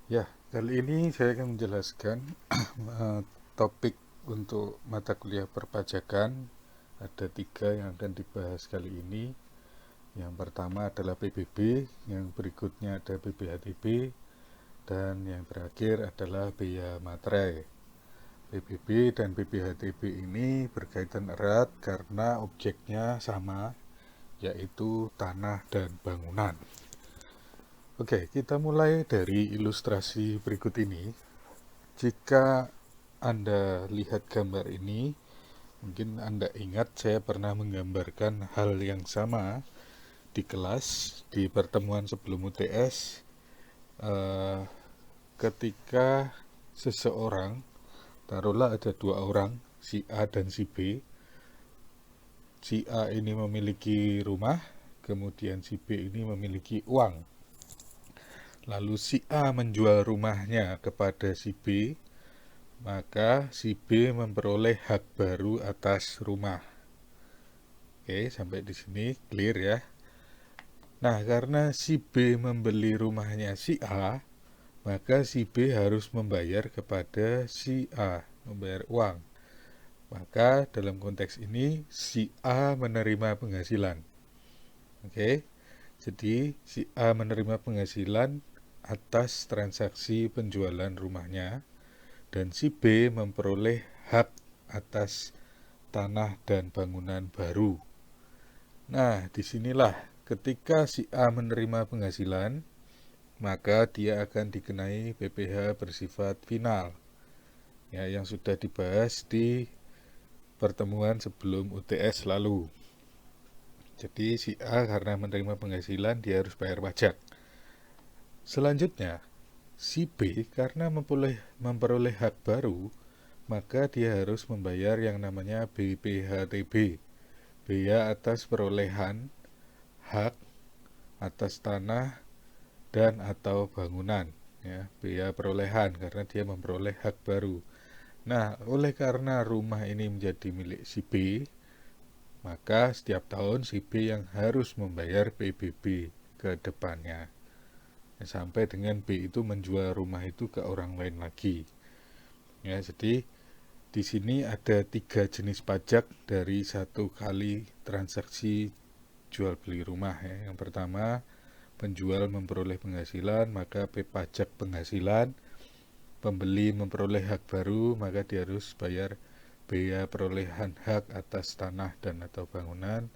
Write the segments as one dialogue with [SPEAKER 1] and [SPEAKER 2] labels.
[SPEAKER 1] Ya, kali ini saya akan menjelaskan topik untuk mata kuliah perpajakan. Ada tiga yang akan dibahas kali ini. Yang pertama adalah PBB, yang berikutnya ada PBHTB, dan yang terakhir adalah bea materai. PBB dan PBHTB ini berkaitan erat karena objeknya sama, yaitu tanah dan bangunan. Oke, kita mulai dari ilustrasi berikut ini. Jika Anda lihat gambar ini, mungkin Anda ingat saya pernah menggambarkan hal yang sama di kelas, di pertemuan sebelum UTS, eh, ketika seseorang, taruhlah ada dua orang, si A dan si B. Si A ini memiliki rumah, kemudian si B ini memiliki uang. Lalu si A menjual rumahnya kepada si B, maka si B memperoleh hak baru atas rumah. Oke, sampai di sini clear ya. Nah, karena si B membeli rumahnya si A, maka si B harus membayar kepada si A, membayar uang. Maka dalam konteks ini si A menerima penghasilan. Oke, jadi si A menerima penghasilan atas transaksi penjualan rumahnya, dan si B memperoleh hak atas tanah dan bangunan baru. Nah, disinilah ketika si A menerima penghasilan, maka dia akan dikenai PPh bersifat final, ya, yang sudah dibahas di pertemuan sebelum UTS lalu. Jadi si A karena menerima penghasilan dia harus bayar pajak. Selanjutnya, si B karena memperoleh hak baru, maka dia harus membayar yang namanya BPHTB, bea atas perolehan hak atas tanah dan atau bangunan, ya, bea perolehan karena dia memperoleh hak baru. Nah, oleh karena rumah ini menjadi milik si B, maka setiap tahun si B yang harus membayar PBB ke depannya, ya, sampai dengan B itu menjual rumah itu ke orang lain lagi. Ya, jadi di sini ada tiga jenis pajak dari satu kali transaksi jual beli rumah. Ya. Yang pertama, penjual memperoleh penghasilan, maka pajak penghasilan. Pembeli memperoleh hak baru, maka dia harus bayar bea perolehan hak atas tanah dan atau bangunan.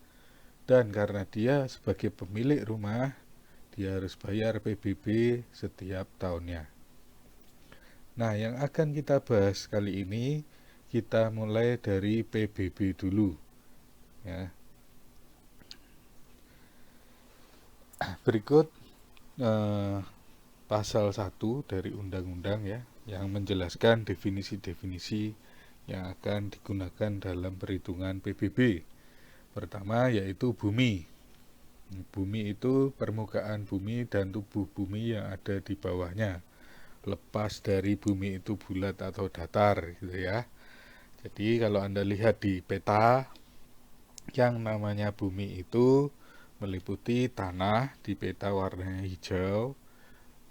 [SPEAKER 1] Dan karena dia sebagai pemilik rumah, dia harus bayar PBB setiap tahunnya. Nah, yang akan kita bahas kali ini, kita mulai dari PBB dulu. Ya. Berikut eh, pasal 1 dari undang-undang, ya, yang menjelaskan definisi-definisi yang akan digunakan dalam perhitungan PBB. Pertama yaitu bumi. Bumi itu permukaan bumi dan tubuh bumi yang ada di bawahnya. Lepas dari bumi itu bulat atau datar gitu ya. Jadi kalau Anda lihat di peta, yang namanya bumi itu meliputi tanah di peta warnanya hijau,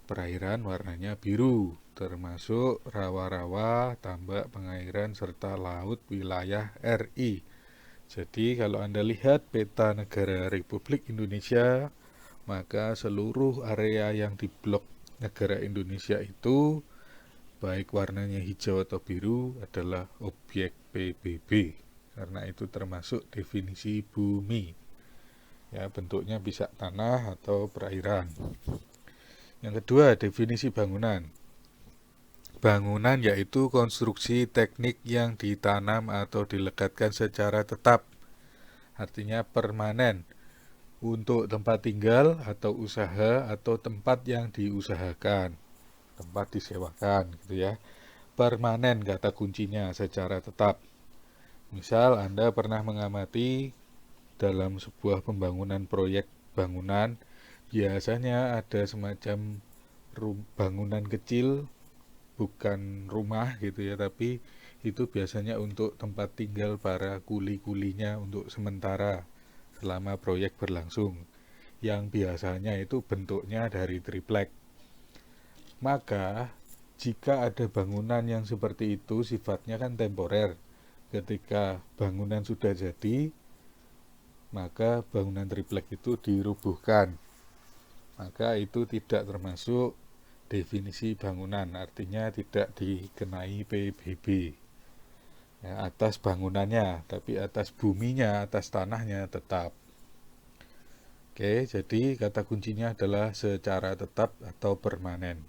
[SPEAKER 1] perairan warnanya biru, termasuk rawa-rawa, tambak pengairan, serta laut wilayah RI. Jadi kalau Anda lihat peta negara Republik Indonesia, maka seluruh area yang di blok negara Indonesia itu, baik warnanya hijau atau biru, adalah objek PBB. Karena itu termasuk definisi bumi. Ya, bentuknya bisa tanah atau perairan. Yang kedua, definisi bangunan. Bangunan yaitu konstruksi teknik yang ditanam atau dilekatkan secara tetap, artinya permanen, untuk tempat tinggal atau usaha atau tempat yang diusahakan, tempat disewakan gitu ya. Permanen kata kuncinya, secara tetap. Misal Anda pernah mengamati dalam sebuah pembangunan proyek bangunan, biasanya ada semacam bangunan kecil, bukan rumah gitu ya, tapi itu biasanya untuk tempat tinggal para kuli-kulinya untuk sementara selama proyek berlangsung, yang biasanya itu bentuknya dari triplek. Maka jika ada bangunan yang seperti itu sifatnya kan temporer. Ketika bangunan sudah jadi, maka bangunan triplek itu dirubuhkan. Maka itu tidak termasuk definisi bangunan, artinya tidak dikenai PBB. Ya, atas bangunannya, tapi atas buminya, atas tanahnya tetap. Oke, jadi kata kuncinya adalah secara tetap atau permanen.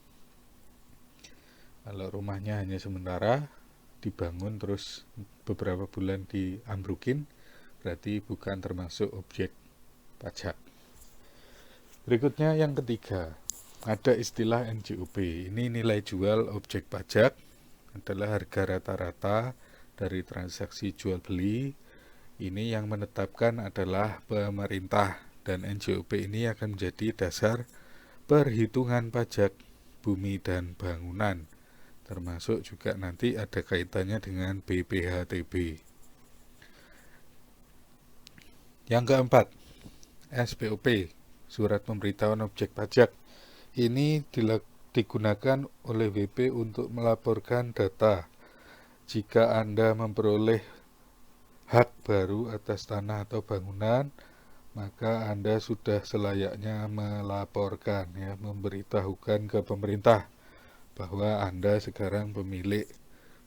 [SPEAKER 1] Kalau rumahnya hanya sementara, dibangun terus beberapa bulan diambrukin, berarti bukan termasuk objek pajak. Berikutnya yang ketiga, ada istilah NJOP. Ini nilai jual objek pajak, adalah harga rata-rata dari transaksi jual beli. Ini yang menetapkan adalah pemerintah, dan NJOP ini akan menjadi dasar perhitungan pajak bumi dan bangunan, termasuk juga nanti ada kaitannya dengan BPHTB. Yang keempat, SPOP, surat pemberitahuan objek pajak. Ini digunakan oleh WP untuk melaporkan data jika Anda memperoleh hak baru atas tanah atau bangunan, maka Anda sudah selayaknya melaporkan, ya, memberitahukan ke pemerintah bahwa Anda sekarang pemilik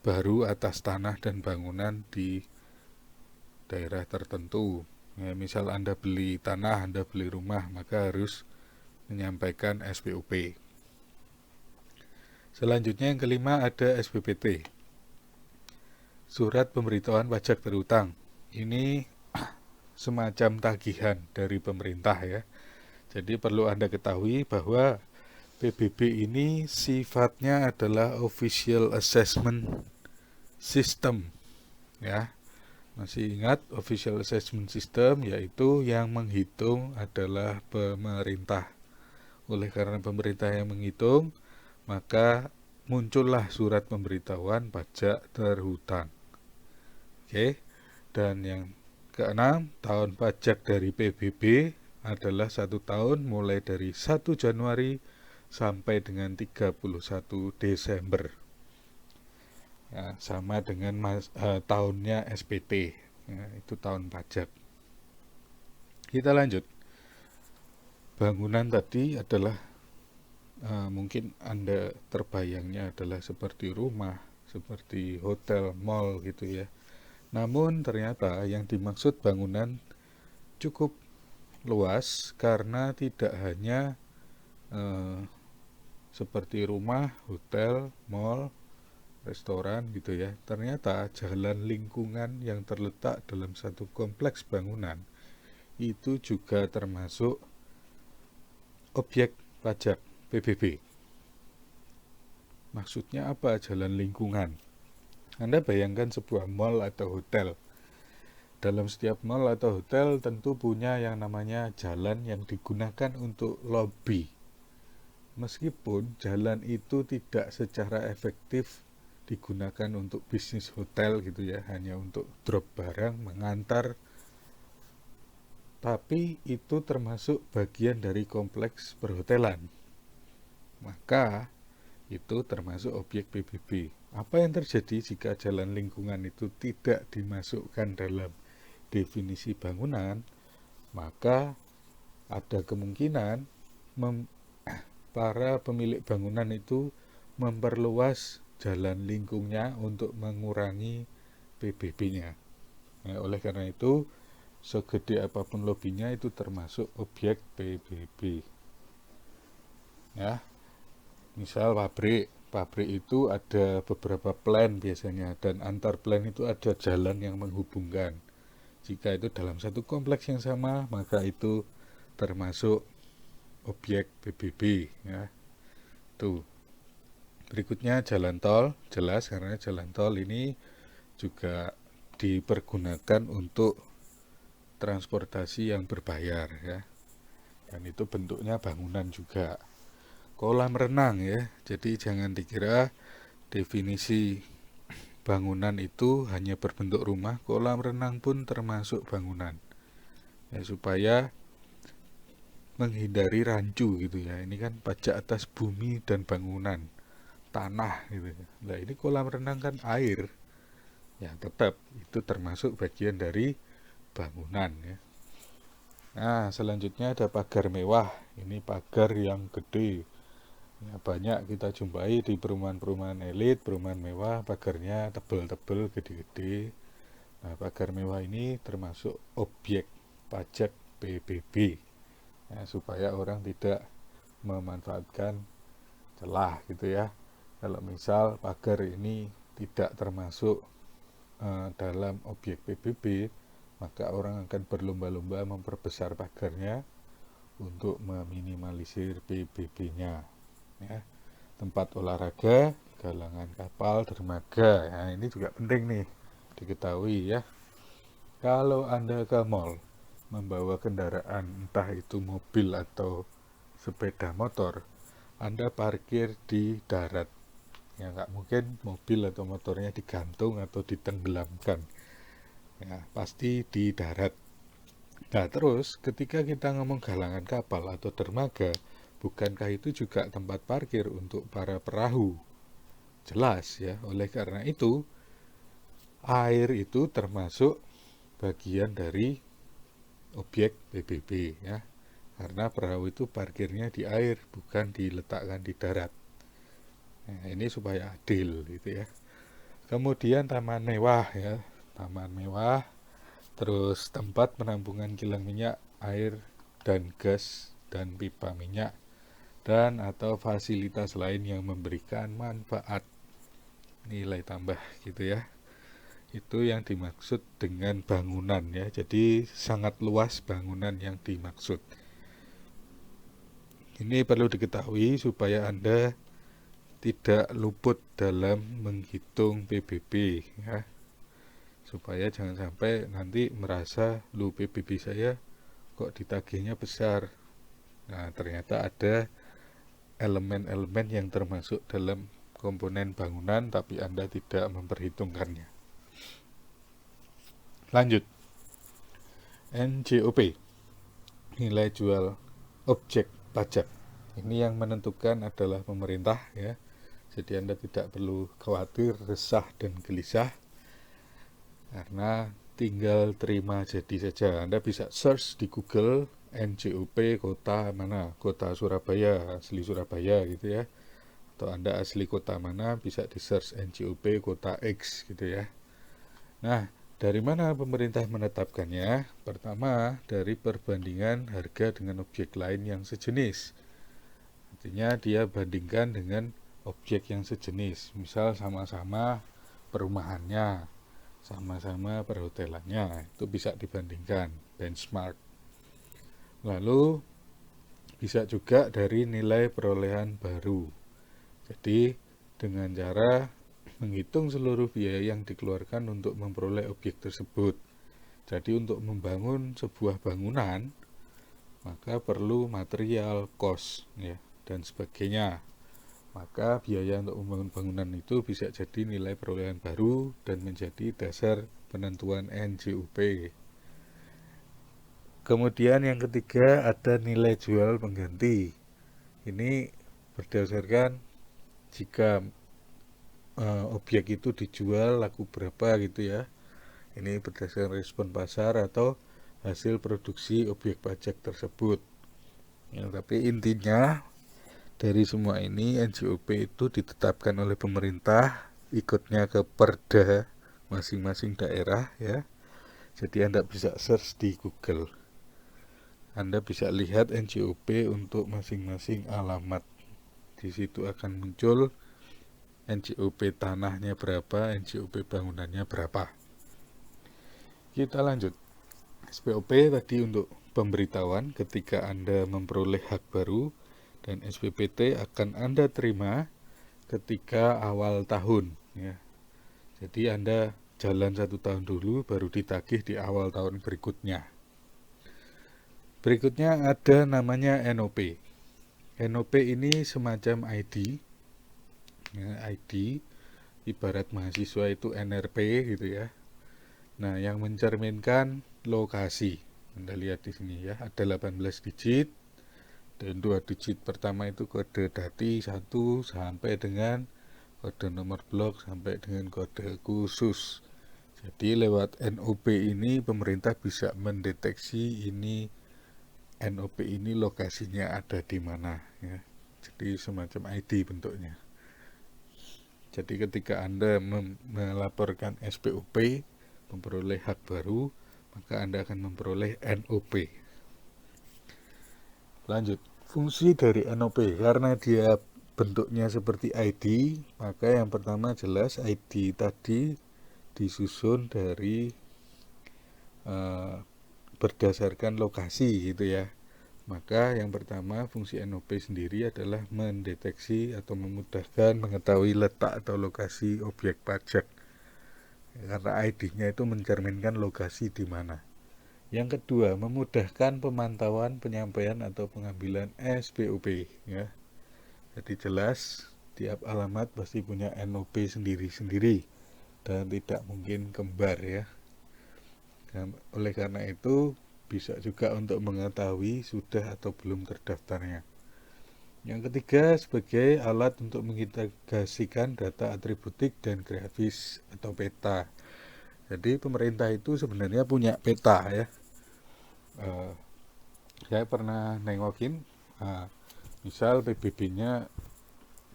[SPEAKER 1] baru atas tanah dan bangunan di daerah tertentu. Ya, misal Anda beli tanah, Anda beli rumah, maka harus menyampaikan SPOP. Selanjutnya yang kelima ada SPPT, surat pemberitahuan pajak berutang. Ini semacam tagihan dari pemerintah, ya. Jadi perlu Anda ketahui bahwa PBB ini sifatnya adalah official assessment system, ya. Masih ingat official assessment system, yaitu yang menghitung adalah pemerintah. Oleh karena pemerintah yang menghitung, maka muncullah surat pemberitahuan pajak terhutang. Oke. Dan yang keenam, tahun pajak dari PBB adalah 1 tahun mulai dari 1 Januari sampai dengan 31 Desember. Ya, sama dengan tahunnya SPT, ya, itu tahun pajak. Kita lanjut. Bangunan tadi adalah mungkin Anda terbayangnya adalah seperti rumah, seperti hotel, mall gitu, ya. Namun ternyata yang dimaksud bangunan cukup luas, karena tidak hanya seperti rumah, hotel, mall, restoran gitu, ya. Ternyata jalan lingkungan yang terletak dalam satu kompleks bangunan itu juga termasuk objek pajak PBB. Maksudnya apa jalan lingkungan? Anda bayangkan sebuah mall atau hotel. Dalam setiap mall atau hotel tentu punya yang namanya jalan yang digunakan untuk lobby. Meskipun jalan itu tidak secara efektif digunakan untuk bisnis hotel gitu, ya, hanya untuk drop barang, mengantar, tapi itu termasuk bagian dari kompleks perhotelan. Maka itu termasuk objek PBB. Apa yang terjadi jika jalan lingkungan itu tidak dimasukkan dalam definisi bangunan? Maka ada kemungkinan para pemilik bangunan itu memperluas jalan lingkungnya untuk mengurangi PBB-nya. Nah, oleh karena itu, segede apapun lobbynya itu termasuk objek PBB. Ya, misal pabrik itu ada beberapa plan biasanya, dan antar plan itu ada jalan yang menghubungkan. Jika itu dalam satu kompleks yang sama, maka itu termasuk objek PBB, ya. Tuh. Berikutnya jalan tol, jelas karena jalan tol ini juga dipergunakan untuk transportasi yang berbayar, ya. Dan itu bentuknya bangunan juga. Kolam renang, ya. Jadi jangan dikira definisi bangunan itu hanya berbentuk rumah, kolam renang pun termasuk bangunan. Ya, supaya menghindari rancu gitu ya. Ini kan pajak atas bumi dan bangunan, tanah gitu ya. Nah, ini kolam renang kan air. Ya, tetap itu termasuk bagian dari bangunan ya. Nah, selanjutnya ada pagar mewah. Ini pagar yang gede. Ya, banyak kita jumpai di perumahan-perumahan elit, perumahan mewah, pagarnya tebel-tebel, gede-gede. Nah, pagar mewah ini termasuk objek pajak PBB. Ya, supaya orang tidak memanfaatkan celah gitu ya. Kalau misal pagar ini tidak termasuk dalam objek PBB, maka orang akan berlomba-lomba memperbesar pagarnya untuk meminimalisir PBB-nya ya. Tempat olahraga, galangan kapal, dermaga. Nah, ini juga penting nih diketahui ya. Kalau Anda ke mall membawa kendaraan, entah itu mobil atau sepeda motor, Anda parkir di darat. Ya, nggak mungkin mobil atau motornya digantung atau ditenggelamkan. Ya, pasti di darat. Nah, terus ketika kita ngomong galangan kapal atau dermaga, bukankah itu juga tempat parkir untuk para perahu? Jelas ya, oleh karena itu air itu termasuk bagian dari objek PBB ya. Karena perahu itu parkirnya di air, bukan diletakkan di darat. Nah, ini supaya adil gitu ya. Kemudian taman mewah ya, taman mewah, terus tempat penampungan kilang minyak, air dan gas dan pipa minyak, dan atau fasilitas lain yang memberikan manfaat nilai tambah gitu ya. Itu yang dimaksud dengan bangunan ya. Jadi sangat luas bangunan yang dimaksud. Ini perlu diketahui supaya Anda tidak luput dalam menghitung PBB ya. Supaya jangan sampai nanti merasa lu PBB saya kok ditagihnya besar. Nah, ternyata ada elemen-elemen yang termasuk dalam komponen bangunan tapi Anda tidak memperhitungkannya. Lanjut. NJOP, nilai jual objek pajak. Ini yang menentukan adalah pemerintah ya. Jadi Anda tidak perlu khawatir, resah dan gelisah karena tinggal terima jadi saja. Anda bisa search di Google NJOP kota mana, kota Surabaya, asli Surabaya gitu ya. Atau Anda asli kota mana, bisa di search NJOP kota X gitu ya. Nah, dari mana pemerintah menetapkannya? Pertama, dari perbandingan harga dengan objek lain yang sejenis. Artinya dia bandingkan dengan objek yang sejenis. Misal sama-sama perumahannya, sama-sama perhotelannya, itu bisa dibandingkan, benchmark. Lalu bisa juga dari nilai perolehan baru. Jadi dengan cara menghitung seluruh biaya yang dikeluarkan untuk memperoleh objek tersebut. Jadi untuk membangun sebuah bangunan, maka perlu material, cost ya, dan sebagainya. Maka biaya untuk membangun bangunan itu bisa jadi nilai perolehan baru dan menjadi dasar penentuan NJOP. Kemudian yang ketiga ada nilai jual pengganti. Ini berdasarkan jika objek itu dijual laku berapa gitu ya. Ini berdasarkan respon pasar atau hasil produksi objek pajak tersebut. Ya, tapi intinya dari semua ini NJOP itu ditetapkan oleh pemerintah, ikutnya ke perda masing-masing daerah ya. Jadi Anda bisa search di Google. Anda bisa lihat NJOP untuk masing-masing alamat. Di situ akan muncul NJOP tanahnya berapa, NJOP bangunannya berapa. Kita lanjut. SPOP tadi untuk pemberitahuan ketika Anda memperoleh hak baru, dan SPPT akan Anda terima ketika awal tahun ya. Jadi Anda jalan 1 tahun dulu baru ditagih di awal tahun berikutnya. Berikutnya ada namanya NOP. NOP ini semacam ID ya, ID ibarat mahasiswa itu NRP gitu ya. Nah, yang mencerminkan lokasi. Anda lihat di sini ya, ada 18 digit Dan 2 digit pertama itu kode dati 1 sampai dengan kode nomor blok sampai dengan kode khusus. Jadi lewat NOP ini pemerintah bisa mendeteksi ini NOP ini lokasinya ada di mana ya. Jadi semacam ID bentuknya. Jadi ketika Anda melaporkan SPOP, memperoleh hak baru, maka Anda akan memperoleh NOP. Lanjut, fungsi dari NOP karena dia bentuknya seperti ID, maka yang pertama jelas ID tadi disusun dari berdasarkan lokasi gitu ya. Maka yang pertama fungsi NOP sendiri adalah mendeteksi atau memudahkan mengetahui letak atau lokasi objek pajak. Karena ID-nya itu mencerminkan lokasi di mana. Yang kedua, memudahkan pemantauan penyampaian atau pengambilan SPOP ya. Jadi jelas tiap alamat pasti punya NOP sendiri-sendiri dan tidak mungkin kembar ya. Dan oleh karena itu bisa juga untuk mengetahui sudah atau belum terdaftarnya. Yang ketiga, sebagai alat untuk mengintegrasikan data atributik dan grafis atau peta. Jadi pemerintah itu sebenarnya punya peta ya. Saya pernah nengokin, misal PBB-nya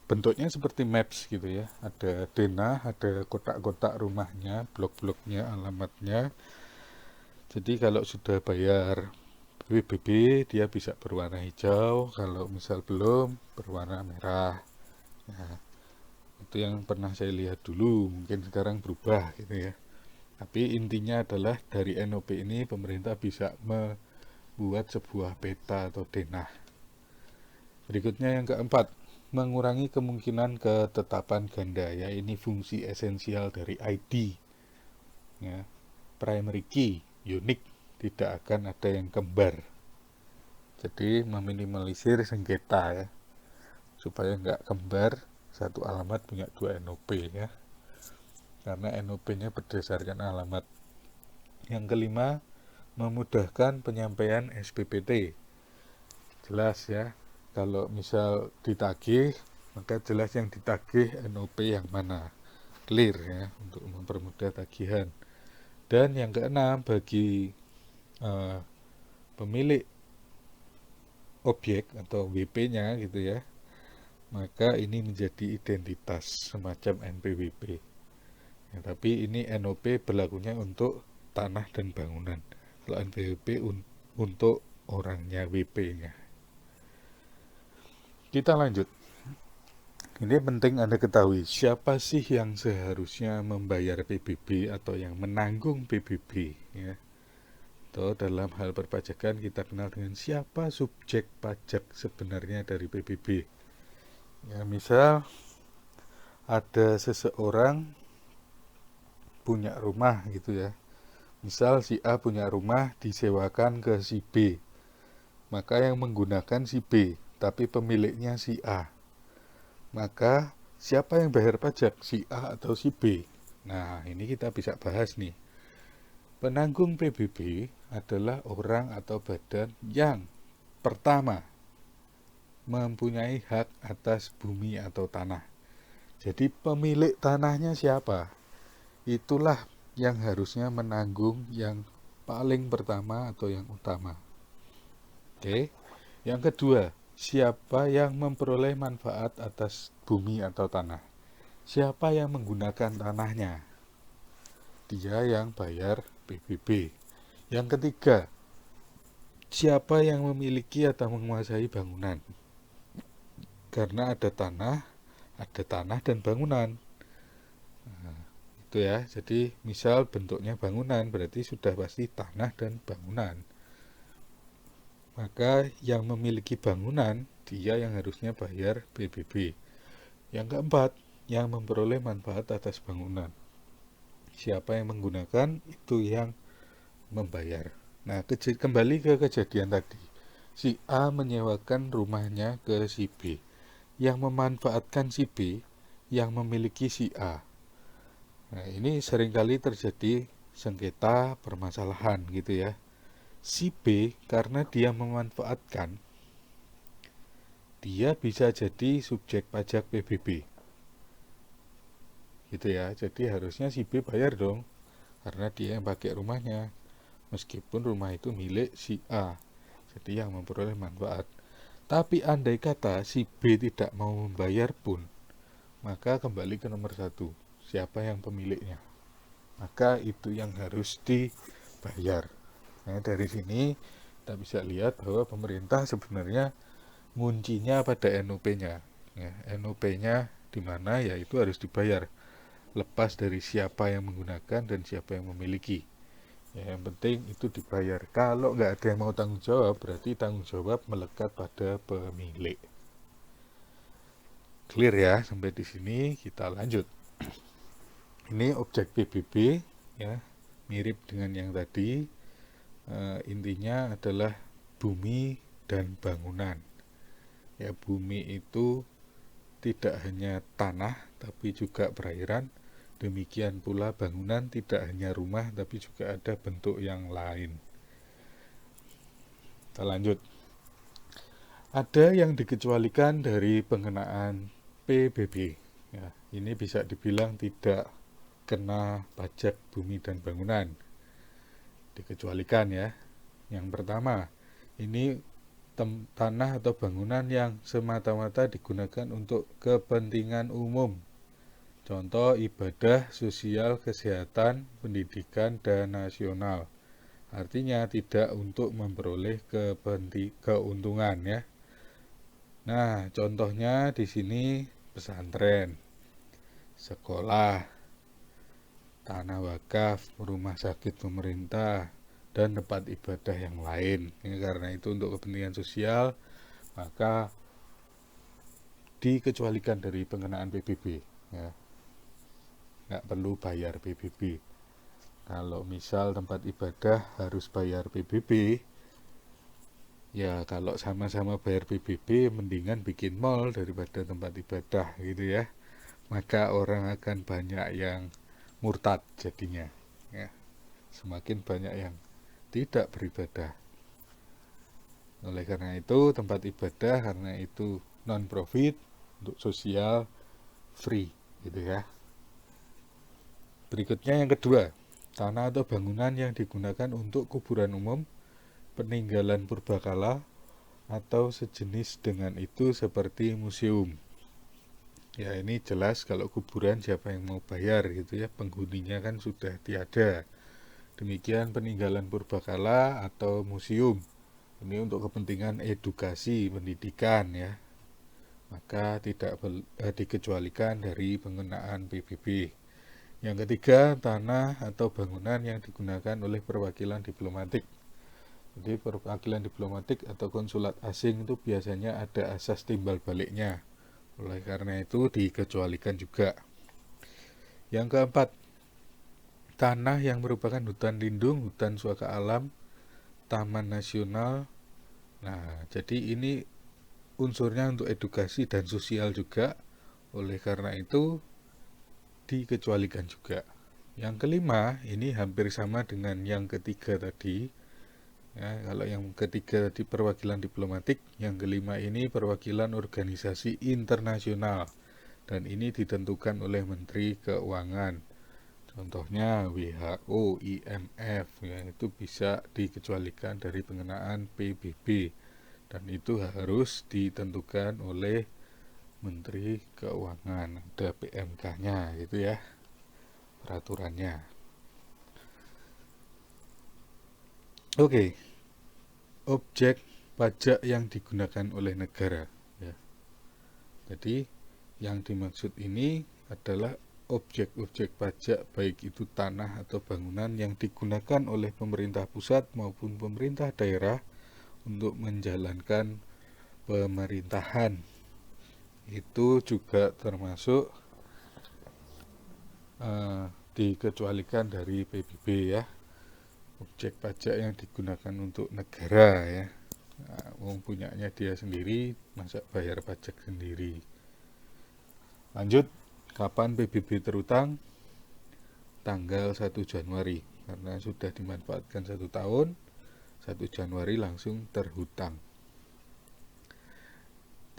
[SPEAKER 1] bentuknya seperti maps gitu ya. Ada denah, ada kotak-kotak rumahnya, blok-bloknya, alamatnya. Jadi kalau sudah bayar PBB dia bisa berwarna hijau, kalau misal belum berwarna merah. Nah, itu yang pernah saya lihat dulu, mungkin sekarang berubah gitu ya. Tapi intinya adalah dari NOP ini pemerintah bisa membuat sebuah peta atau denah. Berikutnya yang keempat, mengurangi kemungkinan ketetapan ganda ya, ini fungsi esensial dari ID ya. Primary key unik, tidak akan ada yang kembar. Jadi meminimalisir sengketa ya, supaya nggak kembar satu alamat punya 2 NOP ya, karena NOP-nya berdasarkan alamat. Yang kelima, memudahkan penyampaian SPPT. Jelas ya, kalau misal ditagih, maka jelas yang ditagih NOP yang mana, clear ya, untuk mempermudah tagihan. Dan yang keenam, bagi pemilik objek atau WP-nya gitu ya, maka ini menjadi identitas semacam NPWP ya, tapi ini NOP berlakunya untuk tanah dan bangunan, kalau NPWP untuk orangnya, WP-nya. Kita lanjut. Ini penting Anda ketahui, siapa sih yang seharusnya membayar PBB atau yang menanggung PBB ya. Atau dalam hal perpajakan kita kenal dengan siapa subjek pajak sebenarnya dari PBB. Ya, misal ada seseorang punya rumah gitu ya. Misal si A punya rumah disewakan ke si B. Maka yang menggunakan si B, tapi pemiliknya si A. Maka siapa yang bayar pajak, si A atau si B? Nah, ini kita bisa bahas nih. Penanggung PBB adalah orang atau badan yang pertama mempunyai hak atas bumi atau tanah. Jadi pemilik tanahnya siapa? Itulah yang harusnya menanggung yang paling pertama atau yang utama. Oke. Yang kedua, siapa yang memperoleh manfaat atas bumi atau tanah? Siapa yang menggunakan tanahnya? Dia yang bayar PBB. Yang ketiga, siapa yang memiliki atau menguasai bangunan? Karena ada tanah dan bangunan. Nah, itu ya. Jadi misal bentuknya bangunan, berarti sudah pasti tanah dan bangunan. Maka yang memiliki bangunan, dia yang harusnya bayar PBB. Yang keempat, yang memperoleh manfaat atas bangunan. Siapa yang menggunakan, itu yang membayar. Nah, kembali ke kejadian tadi. Si A menyewakan rumahnya ke si B. Yang memanfaatkan si B, yang memiliki si A. Nah, ini seringkali terjadi sengketa permasalahan gitu ya. Si B karena dia memanfaatkan, dia bisa jadi subjek pajak PBB. Gitu ya. Jadi harusnya si B bayar dong, karena dia yang pakai rumahnya. Meskipun rumah itu milik si A. Jadi yang memperoleh manfaat. Tapi andai kata si B tidak mau membayar pun, maka kembali ke nomor satu. Siapa yang pemiliknya? Maka itu yang harus dibayar. Nah, dari sini kita bisa lihat bahwa pemerintah sebenarnya nguncinya pada NOP-nya. Ya, NOP-nya di mana ya itu harus dibayar. Lepas dari siapa yang menggunakan dan siapa yang memiliki. Ya, yang penting itu dibayar. Kalau nggak ada yang mau tanggung jawab, berarti tanggung jawab melekat pada pemilik. Clear ya, sampai di sini kita lanjut. Ini objek PBB ya, mirip dengan yang tadi. Intinya adalah bumi dan bangunan. Ya, bumi itu tidak hanya tanah tapi juga perairan. Demikian pula bangunan tidak hanya rumah tapi juga ada bentuk yang lain. Kita lanjut. Ada yang dikecualikan dari pengenaan PBB. Ya, ini bisa dibilang tidak kena pajak bumi dan bangunan. Dikecualikan ya. Yang pertama, ini tanah atau bangunan yang semata-mata digunakan untuk kepentingan umum. Contoh ibadah, sosial, kesehatan, pendidikan, dan nasional. Artinya tidak untuk memperoleh keuntungan ya. Nah, contohnya di sini pesantren, sekolah, tanah wakaf, rumah sakit pemerintah, dan tempat ibadah yang lain. Ini karena itu untuk kepentingan sosial, maka dikecualikan dari pengenaan PBB. Ya. Nggak perlu bayar PBB. Kalau misal tempat ibadah harus bayar PBB, ya kalau sama-sama bayar PBB, mendingan bikin mall daripada tempat ibadah gitu ya. Maka orang akan banyak yang murtad jadinya. Ya. Semakin banyak yang tidak beribadah. Oleh karena itu tempat ibadah karena itu non-profit untuk sosial free gitu ya. Berikutnya yang kedua, tanah atau bangunan yang digunakan untuk kuburan umum, peninggalan purbakala, atau sejenis dengan itu seperti museum. Ya ini jelas kalau kuburan siapa yang mau bayar gitu ya, penghuninya kan sudah tiada. Demikian peninggalan purbakala atau museum. Ini untuk kepentingan edukasi, pendidikan ya. Maka tidak dikecualikan dari pengenaan PBB. Yang ketiga, tanah atau bangunan yang digunakan oleh perwakilan diplomatik. Jadi perwakilan diplomatik atau konsulat asing itu biasanya ada asas timbal baliknya. Oleh karena itu dikecualikan juga. Yang keempat, tanah yang merupakan hutan lindung, hutan suaka alam, taman nasional. Nah, jadi ini unsurnya untuk edukasi dan sosial juga. Oleh karena itu dikecualikan juga. Yang kelima, ini hampir sama dengan yang ketiga tadi. Ya, kalau yang ketiga tadi perwakilan diplomatik, yang kelima ini perwakilan organisasi internasional. Dan ini ditentukan oleh Menteri Keuangan. Contohnya WHO, IMF, ya, itu bisa dikecualikan dari pengenaan PBB. Dan itu harus ditentukan oleh Menteri Keuangan, ada PMK-nya gitu ya, peraturannya. Oke, objek pajak yang digunakan oleh negara ya. Jadi yang dimaksud ini adalah objek-objek pajak baik itu tanah atau bangunan yang digunakan oleh pemerintah pusat maupun pemerintah daerah untuk menjalankan pemerintahan. Itu juga termasuk dikecualikan dari PBB ya, objek pajak yang digunakan untuk negara ya. Wong punyanya dia sendiri, masa bayar pajak sendiri. Lanjut, kapan PBB terutang? Tanggal 1 Januari, karena sudah dimanfaatkan 1 tahun, 1 Januari langsung terhutang.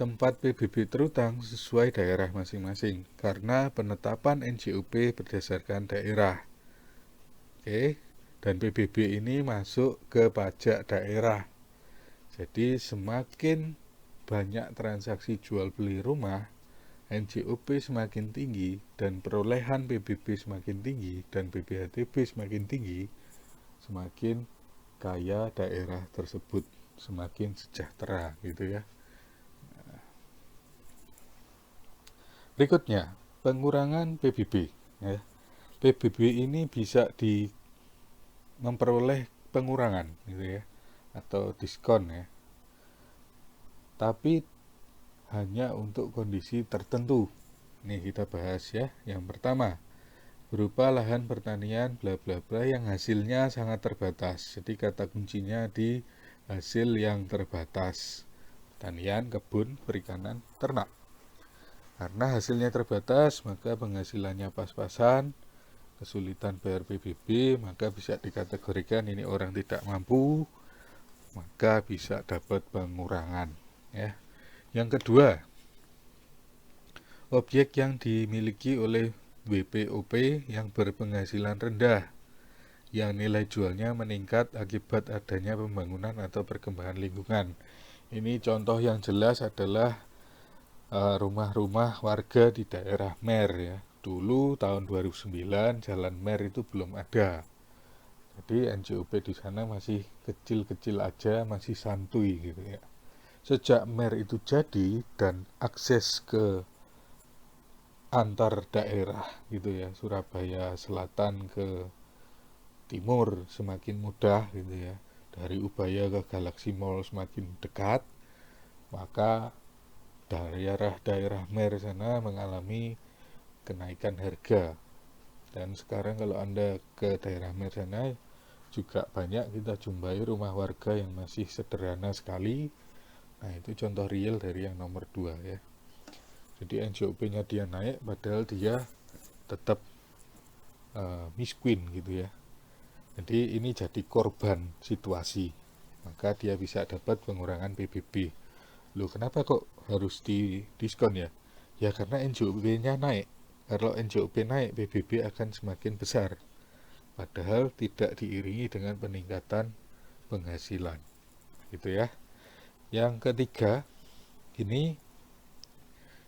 [SPEAKER 1] tempat PBB terutang sesuai daerah masing-masing karena penetapan NJOP berdasarkan daerah. Oke, dan PBB ini masuk ke pajak daerah. Jadi semakin banyak transaksi jual beli rumah, NJOP semakin tinggi dan perolehan PBB semakin tinggi dan PBHTB semakin tinggi, semakin kaya daerah tersebut, semakin sejahtera gitu ya. Berikutnya, pengurangan PBB ya. PBB ini bisa memperoleh pengurangan gitu ya, atau diskon ya. Tapi hanya untuk kondisi tertentu. Nih kita bahas ya. Yang pertama, berupa lahan pertanian bla bla bla yang hasilnya sangat terbatas. Jadi kata kuncinya di hasil yang terbatas. Pertanian, kebun, perikanan, ternak. Karena hasilnya terbatas, maka penghasilannya pas-pasan, kesulitan bayar PBB, maka bisa dikategorikan ini orang tidak mampu, maka bisa dapat pengurangan ya. Yang kedua, objek yang dimiliki oleh WPOP yang berpenghasilan rendah, yang nilai jualnya meningkat akibat adanya pembangunan atau perkembangan lingkungan. Ini contoh yang jelas adalah rumah-rumah warga di daerah Mer ya. Dulu tahun 2009 jalan Mer itu belum ada. Jadi NJOP di sana masih kecil-kecil aja, masih santuy gitu ya. Sejak Mer itu jadi dan akses ke antar daerah gitu ya, Surabaya Selatan ke timur semakin mudah gitu ya. Dari Ubaya ke Galaxy Mall semakin dekat, maka daerah-daerah Mer sana mengalami kenaikan harga. Dan sekarang kalau Anda ke daerah Mer sana juga banyak kita jumpai rumah warga yang masih sederhana sekali. Nah, itu contoh real dari yang nomor 2 ya. Jadi NJOP-nya dia naik padahal dia tetap miskin gitu ya. Jadi ini jadi korban situasi. Maka dia bisa dapat pengurangan PBB. Loh, kenapa kok harus di diskon ya? Ya karena NJOP-nya naik. Kalau NJOP naik, PBB akan semakin besar. Padahal tidak diiringi dengan peningkatan penghasilan. Gitu ya. Yang ketiga, ini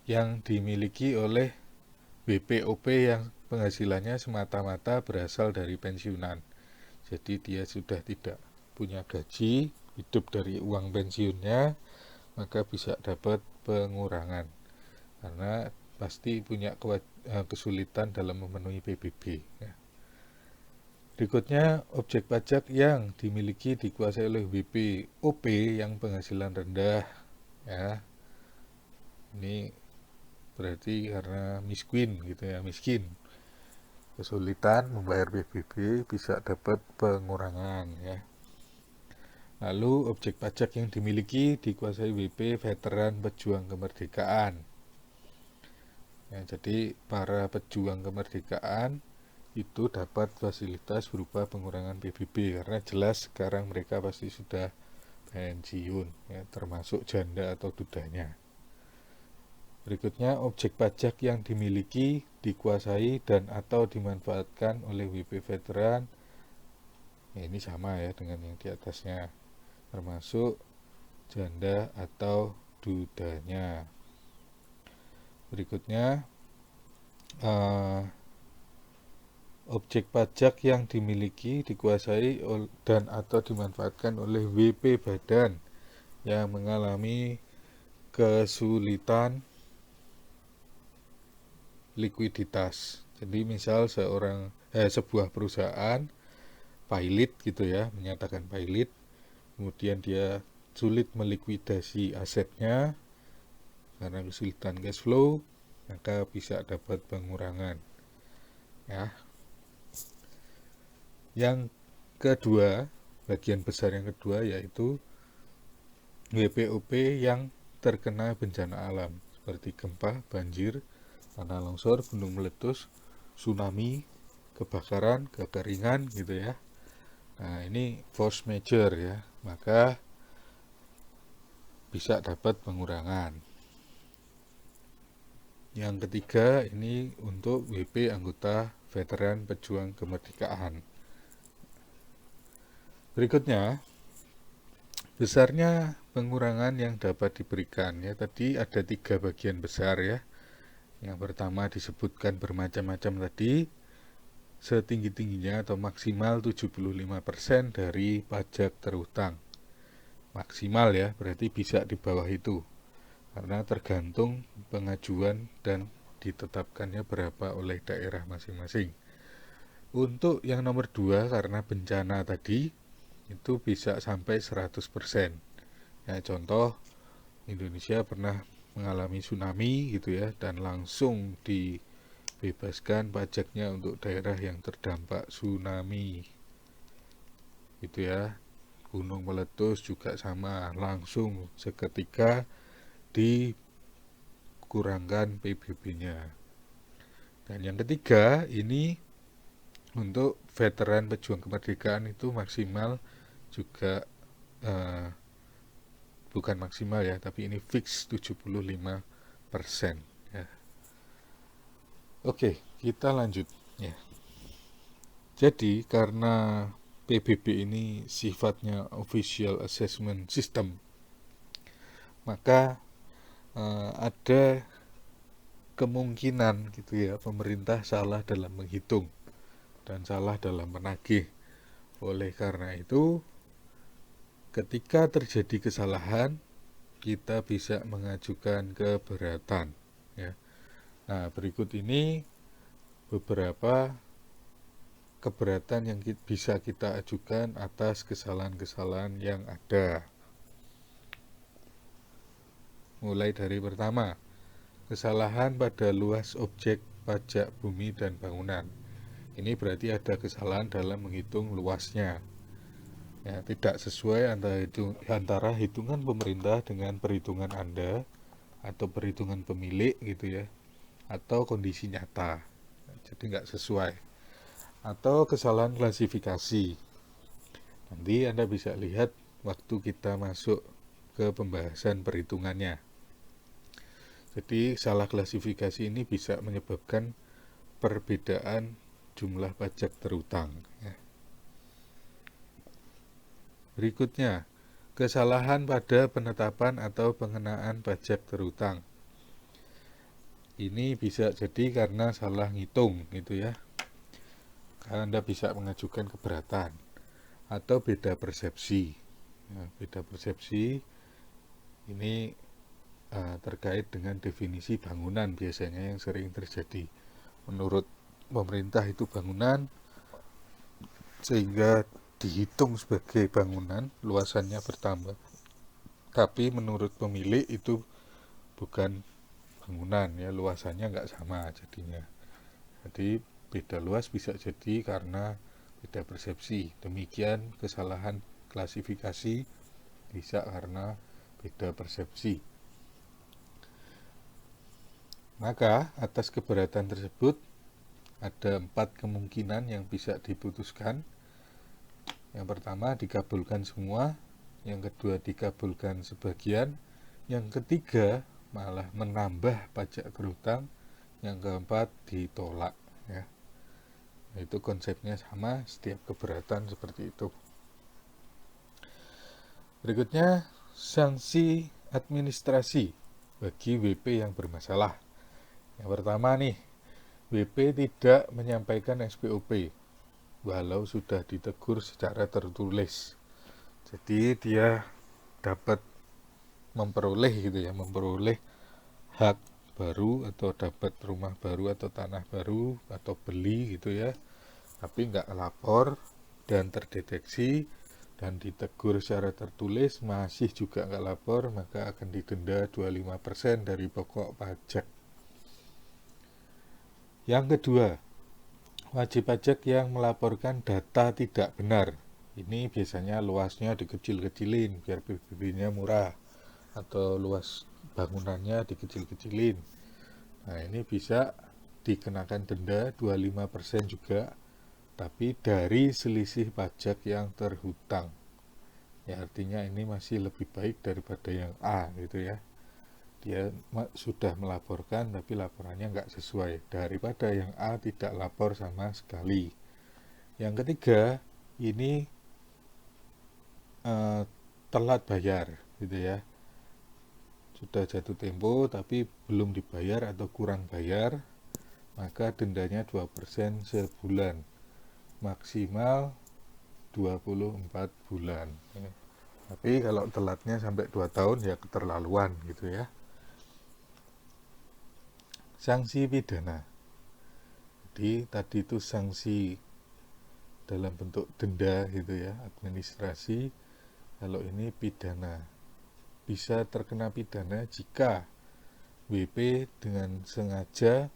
[SPEAKER 1] yang dimiliki oleh WPOP yang penghasilannya semata-mata berasal dari pensiunan. Jadi dia sudah tidak punya gaji, hidup dari uang pensiunnya, maka bisa dapat pengurangan karena pasti punya kesulitan dalam memenuhi PBB ya. Berikutnya, objek pajak yang dimiliki dikuasai oleh WPOP yang penghasilan rendah ya. Ini berarti karena miskin gitu ya, miskin, kesulitan membayar PBB, bisa dapat pengurangan ya. Lalu objek pajak yang dimiliki dikuasai WP veteran pejuang kemerdekaan. Ya, jadi para pejuang kemerdekaan itu dapat fasilitas berupa pengurangan PBB karena jelas sekarang mereka pasti sudah pensiun, ya, termasuk janda atau dudanya. Berikutnya, objek pajak yang dimiliki, dikuasai dan atau dimanfaatkan oleh WP veteran. Ya, ini sama ya dengan yang di atasnya, termasuk janda atau dudanya. Berikutnya, objek pajak yang dimiliki, dikuasai dan atau dimanfaatkan oleh WP badan yang mengalami kesulitan likuiditas. Jadi misal sebuah perusahaan pailit gitu ya, menyatakan pailit, kemudian dia sulit melikuidasi asetnya karena kesulitan cash flow, maka bisa dapat pengurangan ya. Yang kedua, bagian besar yang kedua yaitu WPOP yang terkena bencana alam seperti gempa, banjir, tanah longsor, gunung meletus, tsunami, kebakaran, kekeringan gitu ya. Nah, ini force majeure ya, maka bisa dapat pengurangan. Yang ketiga ini untuk WP anggota Veteran Pejuang Kemerdekaan. Berikutnya, besarnya pengurangan yang dapat diberikan. Ya, tadi ada 3 bagian besar ya. Yang pertama disebutkan bermacam-macam tadi, setinggi-tingginya atau maksimal 75% dari pajak terhutang. Maksimal ya, berarti bisa di bawah itu. Karena tergantung pengajuan dan ditetapkannya berapa oleh daerah masing-masing. Untuk yang nomor 2 karena bencana tadi, itu bisa sampai 100%. Ya, contoh Indonesia pernah mengalami tsunami gitu ya, dan langsung dibebaskan pajaknya untuk daerah yang terdampak tsunami gitu ya. Gunung meletus juga sama, langsung seketika dikurangkan PBB-nya. Dan yang ketiga ini untuk veteran pejuang kemerdekaan itu maksimal juga bukan maksimal ya, tapi ini fix 75% ya. Oke, kita lanjut ya. Jadi karena PBB ini sifatnya official assessment system, maka ada kemungkinan gitu ya pemerintah salah dalam menghitung dan salah dalam menagih. Oleh karena itu, ketika terjadi kesalahan, kita bisa mengajukan keberatan ya. Nah, berikut ini beberapa keberatan yang bisa kita ajukan atas kesalahan-kesalahan yang ada. Mulai dari pertama, kesalahan pada luas objek pajak bumi dan bangunan. Ini berarti ada kesalahan dalam menghitung luasnya. Ya, tidak sesuai antara hitungan pemerintah dengan perhitungan Anda atau perhitungan pemilik gitu ya, atau kondisi nyata. Jadi nggak sesuai. Atau kesalahan klasifikasi. Nanti Anda bisa lihat waktu kita masuk ke pembahasan perhitungannya. Jadi salah klasifikasi ini bisa menyebabkan perbedaan jumlah pajak terhutang ya. Berikutnya, kesalahan pada penetapan atau pengenaan pajak terhutang. Ini bisa jadi karena salah ngitung gitu ya. Anda bisa mengajukan keberatan atau beda persepsi. Ya, beda persepsi ini terkait dengan definisi bangunan biasanya yang sering terjadi. Menurut pemerintah itu bangunan sehingga dihitung sebagai bangunan, luasannya bertambah. Tapi menurut pemilik itu bukan bangunan ya, luasannya nggak sama jadinya. Jadi beda luas bisa jadi karena beda persepsi. Demikian kesalahan klasifikasi bisa karena beda persepsi. Maka atas keberatan tersebut ada 4 kemungkinan yang bisa diputuskan. Yang pertama dikabulkan semua, yang kedua dikabulkan sebagian, yang ketiga malah menambah pajak terhutang, yang keempat ditolak ya. Itu konsepnya sama, setiap keberatan seperti itu. Berikutnya sanksi administrasi bagi WP yang bermasalah. Yang pertama nih, WP tidak menyampaikan SPOP walau sudah ditegur secara tertulis. Jadi dia dapat memperoleh gitu ya, memperoleh hak baru atau dapat rumah baru atau tanah baru atau beli gitu ya, tapi nggak lapor dan terdeteksi dan ditegur secara tertulis masih juga nggak lapor, maka akan didenda 25% dari pokok pajak. Yang kedua, wajib pajak yang melaporkan data tidak benar. Ini biasanya luasnya dikecil-kecilin biar PBB-nya murah, atau luas bangunannya dikecil-kecilin. Nah, ini bisa dikenakan denda 25% juga, tapi dari selisih pajak yang terhutang. Ya, artinya ini masih lebih baik daripada yang A gitu ya. dia sudah melaporkan tapi laporannya nggak sesuai, daripada yang A tidak lapor sama sekali. Yang ketiga, ini telat bayar gitu ya, sudah jatuh tempo tapi belum dibayar atau kurang bayar, maka dendanya 2% sebulan, maksimal 24 bulan. Tapi kalau telatnya sampai 2 tahun ya keterlaluan gitu ya. Sanksi pidana. Jadi tadi itu sanksi dalam bentuk denda gitu ya, administrasi. Kalau ini pidana. Bisa terkena pidana jika WP dengan sengaja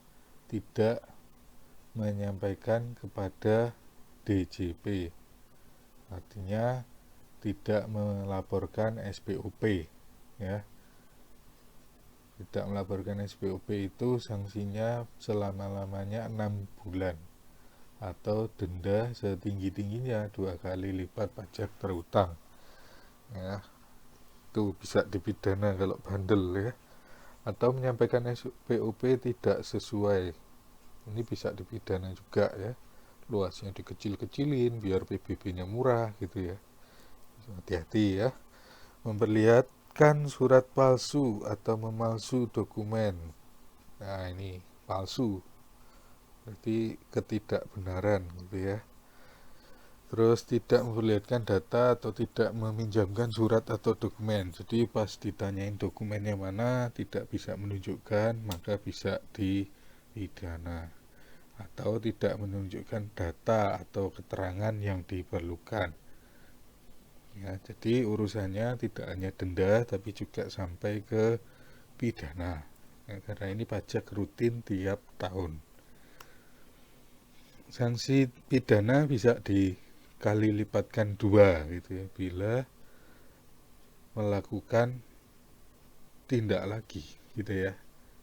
[SPEAKER 1] tidak menyampaikan kepada DJP. Artinya tidak melaporkan SPOP ya. Tidak melaporkan SPOP itu sanksinya selama-lamanya 6 bulan atau denda setinggi-tingginya 2 kali lipat pajak terutang ya. Itu bisa dipidana kalau bandel ya. Atau menyampaikan SPOP tidak sesuai, ini bisa dipidana juga ya. Luasnya dikecil-kecilin biar PBB-nya murah gitu ya. Hati-hati ya. Memperlihatkan surat palsu atau memalsu dokumen. Nah ini palsu, berarti ketidakbenaran gitu ya. Terus tidak memperlihatkan data atau tidak meminjamkan surat atau dokumen. Jadi pas ditanyain dokumennya mana tidak bisa menunjukkan, maka bisa dipidana. Atau tidak menunjukkan data atau keterangan yang diperlukan. Ya, jadi urusannya tidak hanya denda tapi juga sampai ke pidana. Ya, karena ini pajak rutin tiap tahun. Sanksi pidana bisa dikali lipatkan 2 gitu ya, bila melakukan tindak lagi gitu ya.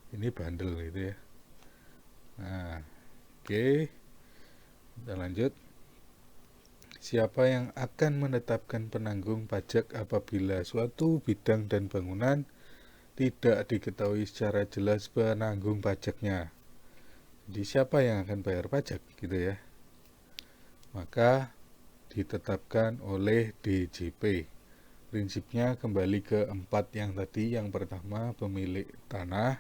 [SPEAKER 1] Ini bandel gitu ya. Nah, oke. Kita lanjut. Siapa yang akan menetapkan penanggung pajak apabila suatu bidang dan bangunan tidak diketahui secara jelas penanggung pajaknya? Jadi siapa yang akan bayar pajak gitu ya? Maka ditetapkan oleh DJP. Prinsipnya kembali ke 4 yang tadi. Yang pertama pemilik tanah,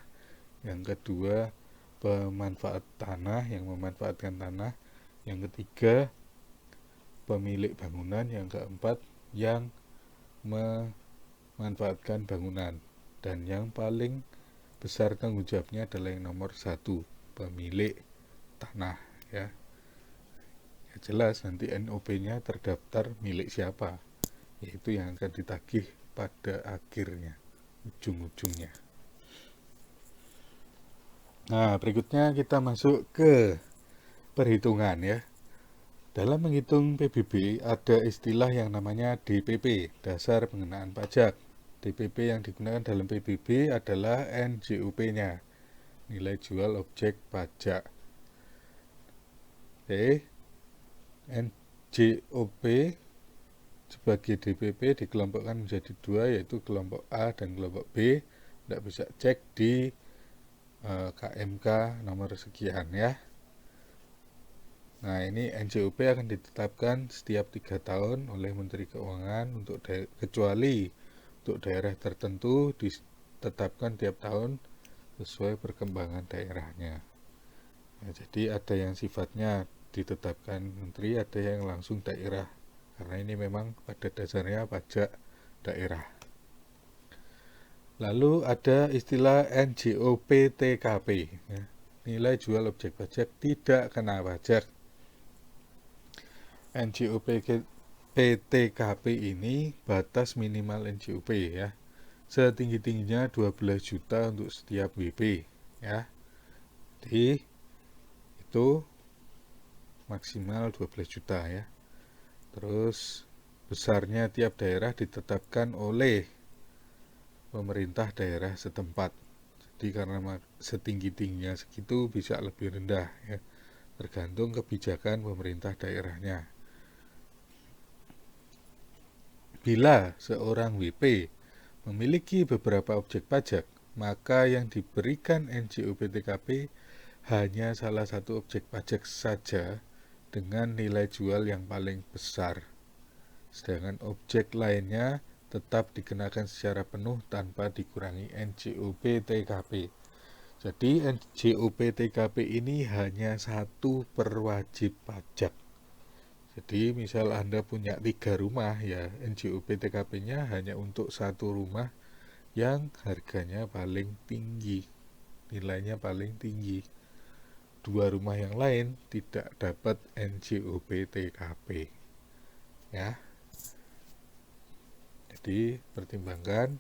[SPEAKER 1] yang kedua pemanfaat tanah yang memanfaatkan tanah, yang ketiga pemilik bangunan, yang keempat yang memanfaatkan bangunan, dan yang paling besar tanggung jawabnya adalah yang nomor 1, pemilik tanah ya. Ya jelas nanti NOP-nya terdaftar milik siapa, yaitu yang akan ditagih pada akhirnya, ujung-ujungnya. Nah, berikutnya kita masuk ke perhitungan ya. Dalam menghitung PBB ada istilah yang namanya DPP, dasar pengenaan pajak. DPP yang digunakan dalam PBB adalah NJOP-nya, nilai jual objek pajak. Oke, NJOP sebagai DPP dikelompokkan menjadi 2, yaitu kelompok A dan kelompok B. Tidak bisa cek di KMK nomor sekian ya. Nah, ini NJOP akan ditetapkan setiap 3 tahun oleh Menteri Keuangan kecuali untuk daerah tertentu ditetapkan tiap tahun sesuai perkembangan daerahnya. Nah, jadi ada yang sifatnya ditetapkan Menteri, ada yang langsung daerah. Karena ini memang pada dasarnya pajak daerah. Lalu ada istilah NJOP-TKP ya. Nilai jual objek pajak tidak kena pajak. NJOP-TKP ini batas minimal NJOP ya, setinggi-tingginya 12 juta untuk setiap WP ya. Jadi itu maksimal 12 juta ya. Terus besarnya tiap daerah ditetapkan oleh pemerintah daerah setempat. Jadi karena setinggi-tingginya segitu bisa lebih rendah ya, tergantung kebijakan pemerintah daerahnya. Bila seorang WP memiliki beberapa objek pajak, maka yang diberikan NJOP TKP hanya salah satu objek pajak saja dengan nilai jual yang paling besar. Sedangkan objek lainnya tetap dikenakan secara penuh tanpa dikurangi NJOP TKP. Jadi NJOP TKP ini hanya satu per wajib pajak. Jadi misal Anda punya 3 rumah, ya NJOP TKP-nya hanya untuk satu rumah yang harganya paling tinggi, nilainya paling tinggi. 2 rumah yang lain tidak dapat NJOP TKP. Ya. Jadi pertimbangkan,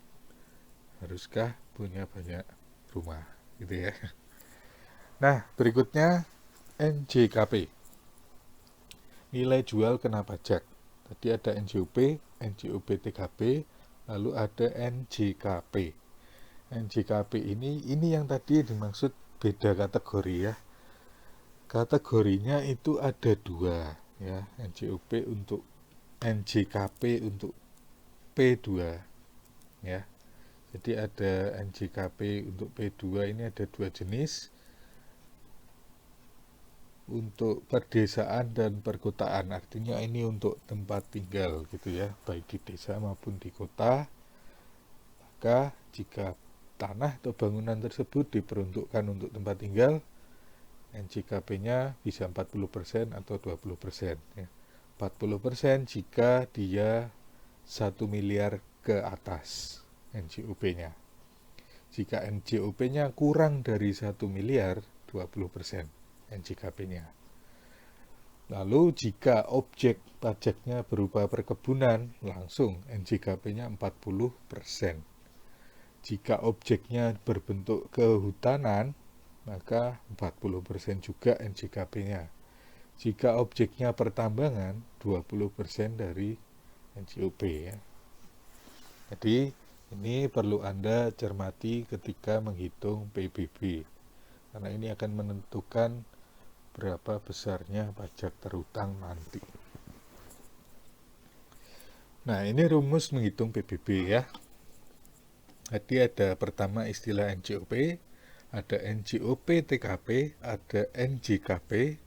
[SPEAKER 1] haruskah punya banyak rumah, gitu ya. Nah, berikutnya NJKP. Nilai jual kena pajak. Tadi ada NJOP, NJOP TKP, lalu ada NJKP. NJKP ini yang tadi dimaksud beda kategori ya. Kategorinya itu ada 2 ya, NJOP untuk NJKP untuk P2 ya. Jadi ada NJKP untuk P2 ini ada 2 jenis. Untuk perdesaan dan perkotaan, artinya ini untuk tempat tinggal gitu ya, baik di desa maupun di kota. Maka jika tanah atau bangunan tersebut diperuntukkan untuk tempat tinggal, NJKP-nya bisa 40% atau 20% ya. 40% jika dia 1 miliar ke atas NJOP-nya. Jika NJOP-nya kurang dari 1 miliar, 20% NJKP-nya. Lalu jika objek pajaknya berupa perkebunan, langsung NJKP-nya 40%. Jika objeknya berbentuk kehutanan, maka 40% juga NJKP-nya. Jika objeknya pertambangan, 20% dari NJOP ya. Jadi ini perlu Anda cermati ketika menghitung PBB, karena ini akan menentukan berapa besarnya pajak terutang nanti. Nah, ini rumus menghitung PBB ya. Jadi ada pertama istilah NJOP, ada NJOP TKP, ada NJKP,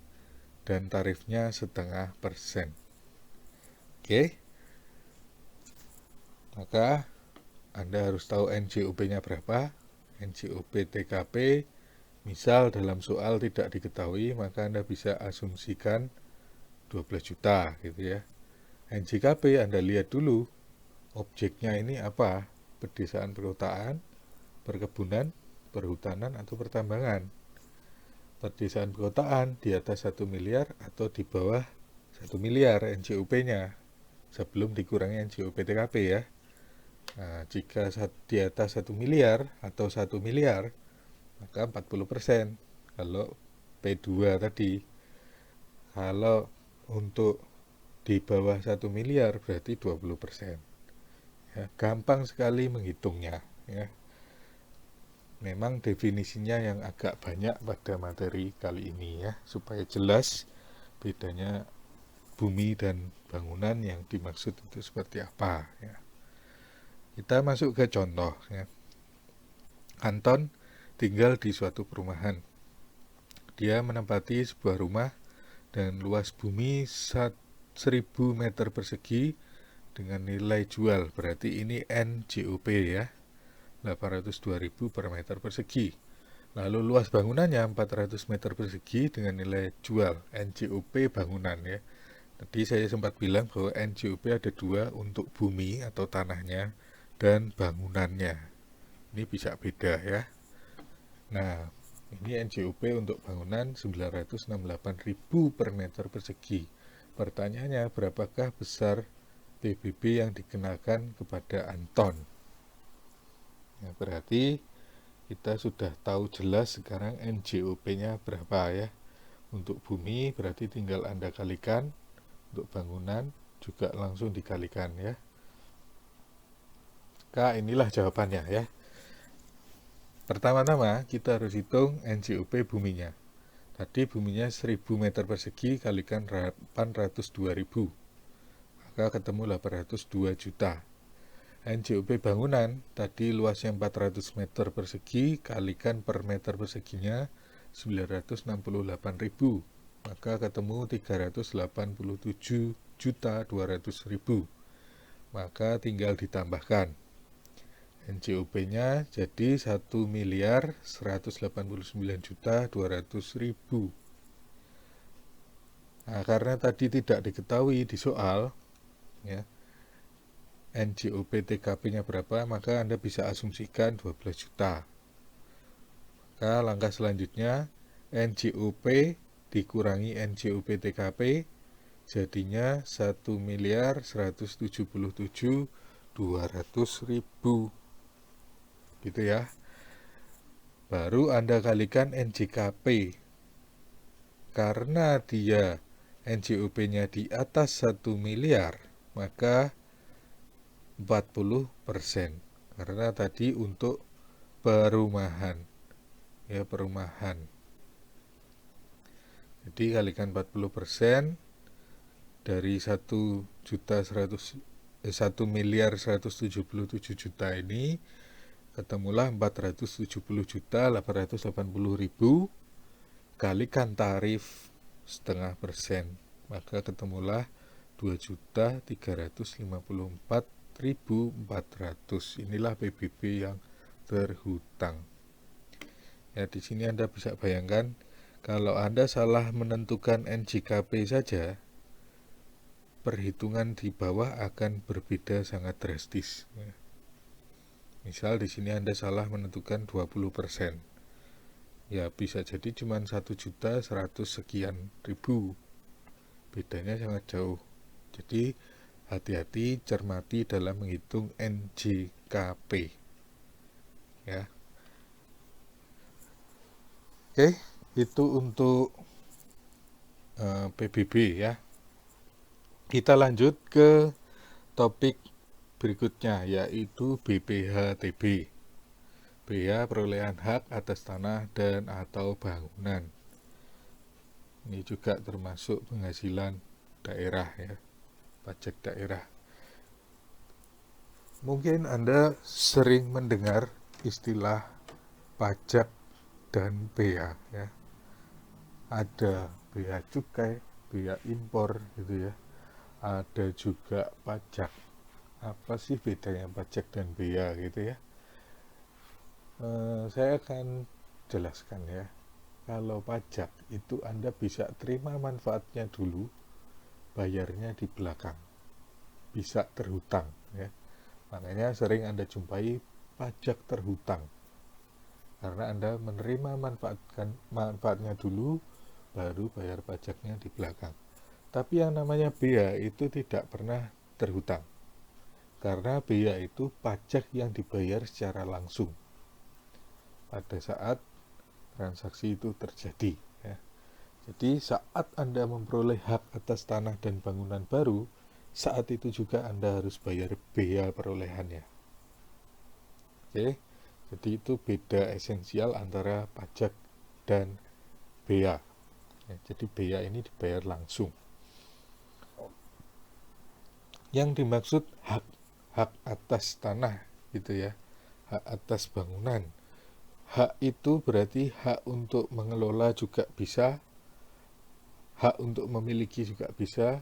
[SPEAKER 1] dan tarifnya 0,5%. Oke. Maka Anda harus tahu NJOP-nya berapa. NJOP TKP, misal dalam soal tidak diketahui, maka Anda bisa asumsikan 12 juta gitu ya. NJKP Anda lihat dulu objeknya ini apa, pedesaan, perkotaan, perkebunan, perhutanan, atau pertambangan. Pedesaan perkotaan di atas 1 miliar atau di bawah 1 miliar NJOP-nya sebelum dikurangi NJOP TKP ya. Nah, jika di atas 1 miliar atau 1 miliar, maka 40%. Kalau P2 tadi. Kalau untuk di bawah 1 miliar berarti 20%. Ya, gampang sekali menghitungnya ya. Memang definisinya yang agak banyak pada materi kali ini ya, supaya jelas bedanya bumi dan bangunan yang dimaksud itu seperti apa ya. Kita masuk ke contoh ya. Anton tinggal di suatu perumahan. Dia menempati sebuah rumah dan luas bumi 1000 meter persegi dengan nilai jual, berarti ini NJOP ya, 802.000 per meter persegi. Lalu luas bangunannya 400 meter persegi dengan nilai jual, NJOP bangunan ya. Tadi saya sempat bilang bahwa NJOP ada 2, untuk bumi atau tanahnya dan bangunannya. Ini bisa beda ya. Nah, ini NJOP untuk bangunan 968.000 per meter persegi. Pertanyaannya, berapakah besar PBB yang dikenakan kepada Anton? Ya, berarti kita sudah tahu jelas sekarang NJOP-nya berapa ya. Untuk bumi berarti tinggal Anda kalikan, untuk bangunan juga langsung dikalikan ya. Maka inilah jawabannya ya. Pertama-tama kita harus hitung NJOP buminya. Tadi buminya 1000 meter persegi kalikan 802.000. Maka ketemu 802 juta. NJOP bangunan tadi luasnya 400 meter persegi, kalikan per meter perseginya 968.000, maka ketemu 387.200.000. Maka tinggal ditambahkan NJOP-nya jadi 1.189.200.000. Nah, karena tadi tidak diketahui di soal ya, NJOP TKP-nya berapa, maka Anda bisa asumsikan 12 juta. Maka langkah selanjutnya NJOP dikurangi NJOP TKP jadinya 1.177.200.000 gitu ya. Baru Anda kalikan NJKP. Karena dia NJOP-nya di atas 1 miliar, maka 40%. Karena tadi untuk perumahan. Ya, perumahan. Jadi kalikan 40% dari 1.177.000.000 ini ketemulah 470.880.000 kalikan tarif 0,5%, maka ketemulah 2.354.400. Inilah PBB yang terhutang. Ya, di sini Anda bisa bayangkan kalau Anda salah menentukan NJKP saja, perhitungan di bawah akan berbeda sangat drastis. Misal di sini Anda salah menentukan 20%. Ya bisa jadi cuma 1.100.000 sekian ribu. Bedanya sangat jauh. Jadi hati-hati, cermati dalam menghitung NJKP. Ya. Oke, itu untuk PBB ya. Kita lanjut ke topik berikutnya, yaitu BPHTB. BH perolehan hak atas tanah dan atau bangunan. Ini juga termasuk penghasilan daerah ya, pajak daerah. Mungkin Anda sering mendengar istilah pajak dan bea ya. Ada bea cukai, bea impor gitu ya. Ada juga pajak. Apa sih bedanya pajak dan bea gitu ya? Saya akan jelaskan ya. Kalau pajak itu Anda bisa terima manfaatnya dulu, bayarnya di belakang. Bisa terhutang ya. Makanya sering Anda jumpai pajak terhutang. Karena Anda menerima manfaatnya dulu, baru bayar pajaknya di belakang. Tapi yang namanya bea itu tidak pernah terhutang. Karena bea itu pajak yang dibayar secara langsung pada saat transaksi itu terjadi ya. Jadi saat Anda memperoleh hak atas tanah dan bangunan baru, saat itu juga Anda harus bayar bea perolehannya. Oke, jadi itu beda esensial antara pajak dan bea ya, jadi bea ini dibayar langsung. Yang dimaksud hak atas tanah gitu ya, hak atas bangunan. Hak itu berarti hak untuk mengelola juga bisa, hak untuk memiliki juga bisa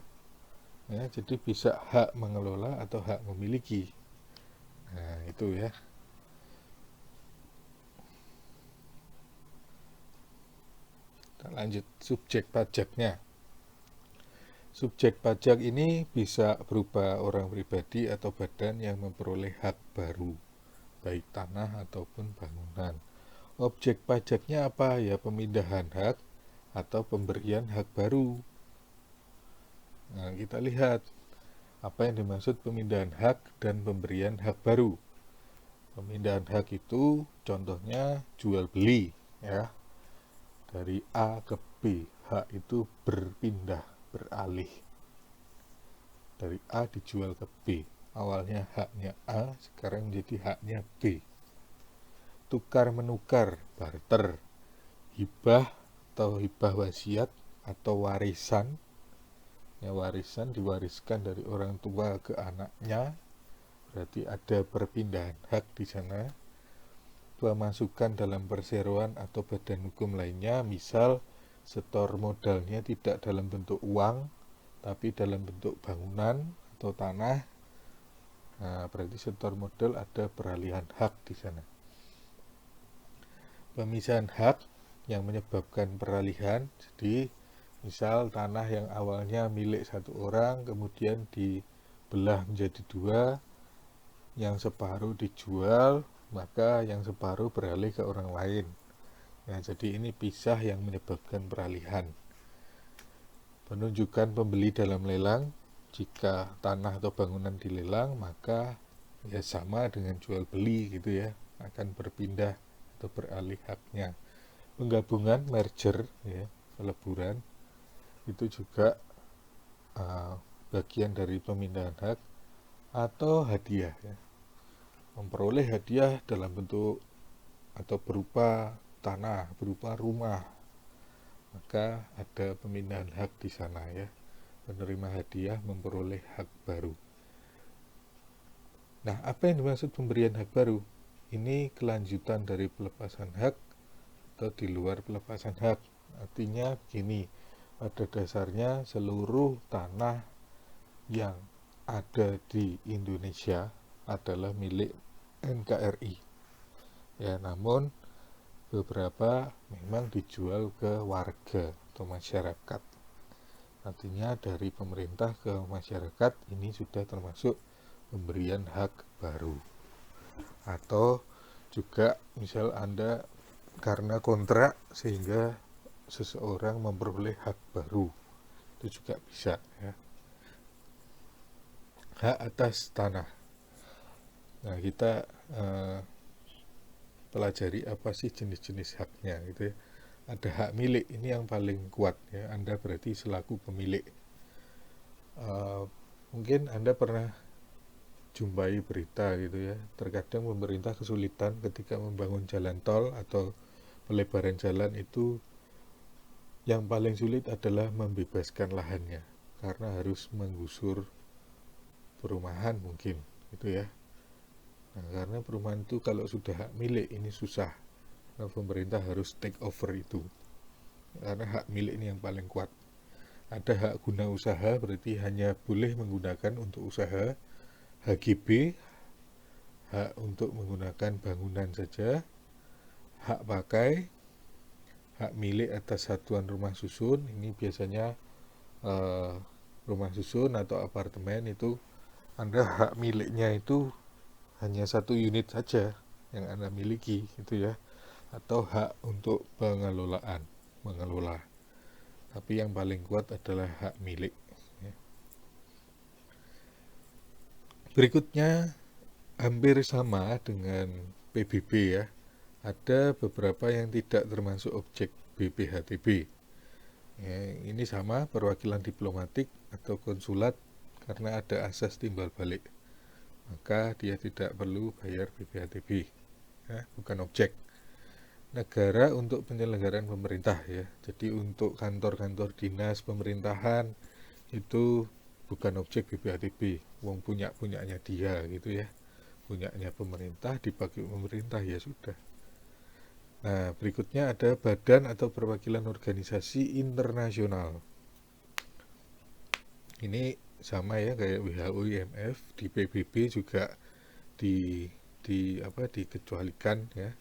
[SPEAKER 1] ya, jadi bisa hak mengelola atau hak memiliki. Nah itu ya. Kita lanjut subjek pajaknya. Subjek pajak ini bisa berupa orang pribadi atau badan yang memperoleh hak baru, baik tanah ataupun bangunan. Objek pajaknya apa? Ya pemindahan hak atau pemberian hak baru. Nah, kita lihat apa yang dimaksud pemindahan hak dan pemberian hak baru. Pemindahan hak itu contohnya jual beli ya. Dari A ke B, hak itu berpindah, beralih. Dari A dijual ke B. Awalnya haknya A, sekarang menjadi haknya B. Tukar menukar, barter. Hibah atau hibah wasiat atau warisan. Ya, warisan diwariskan dari orang tua ke anaknya, berarti ada perpindahan hak di sana. Pemasukan dalam perseroan atau badan hukum lainnya, misal setor modalnya tidak dalam bentuk uang, tapi dalam bentuk bangunan atau tanah. Nah, berarti setor modal ada peralihan hak di sana. Pemisahan hak yang menyebabkan peralihan, jadi misal tanah yang awalnya milik satu orang kemudian dibelah menjadi dua, yang separuh dijual, maka yang separuh beralih ke orang lain. Nah, jadi ini pisah yang menyebabkan peralihan. Penunjukan pembeli dalam lelang, jika tanah atau bangunan dilelang, maka ya sama dengan jual beli gitu ya, akan berpindah atau beralih haknya. Penggabungan, merger ya, peleburan, itu juga bagian dari pemindahan hak. Atau hadiah ya, memperoleh hadiah dalam bentuk atau berupa tanah, berupa rumah, maka ada pemindahan hak di sana ya. Penerima hadiah memperoleh hak baru. Nah, apa yang dimaksud pemberian hak baru? Ini kelanjutan dari pelepasan hak atau di luar pelepasan hak. Artinya begini, pada dasarnya seluruh tanah yang ada di Indonesia adalah milik NKRI. Ya, namun beberapa memang dijual ke warga atau masyarakat. Artinya dari pemerintah ke masyarakat ini sudah termasuk pemberian hak baru. Atau juga misal Anda karena kontrak sehingga seseorang memperoleh hak baru, itu juga bisa ya. Hak atas tanah. Nah, kita pelajari apa sih jenis-jenis haknya gitu ya. Ada hak milik, ini yang paling kuat ya. Anda berarti selaku pemilik. Mungkin Anda pernah jumpai berita gitu ya, terkadang pemerintah kesulitan ketika membangun jalan tol atau pelebaran jalan, itu yang paling sulit adalah membebaskan lahannya karena harus menggusur perumahan mungkin gitu ya. Nah, karena perumahan itu kalau sudah hak milik ini susah, nah, pemerintah harus take over itu karena hak milik ini yang paling kuat. Ada hak guna usaha, berarti hanya boleh menggunakan untuk usaha. HGB, hak untuk menggunakan bangunan saja. Hak pakai, hak milik atas satuan rumah susun, ini biasanya rumah susun atau apartemen itu Anda hak miliknya itu hanya satu unit saja yang Anda miliki gitu ya. Atau hak untuk pengelolaan, mengelola. Tapi yang paling kuat adalah hak milik ya. Berikutnya hampir sama dengan PBB ya. Ada beberapa yang tidak termasuk objek BPHTB. Ya, ini sama perwakilan diplomatik atau konsulat karena ada asas timbal balik. Maka dia tidak perlu bayar BPHTB. Ya, bukan objek. Negara untuk penyelenggaraan pemerintah ya. Jadi untuk kantor-kantor dinas pemerintahan itu bukan objek BPHTB, wong punyanya dia gitu ya, punyanya pemerintah, dipakai pemerintah ya sudah. Nah, berikutnya ada badan atau perwakilan organisasi internasional. Ini sama ya kayak WHO, IMF, di PBB juga dikecualikan ya.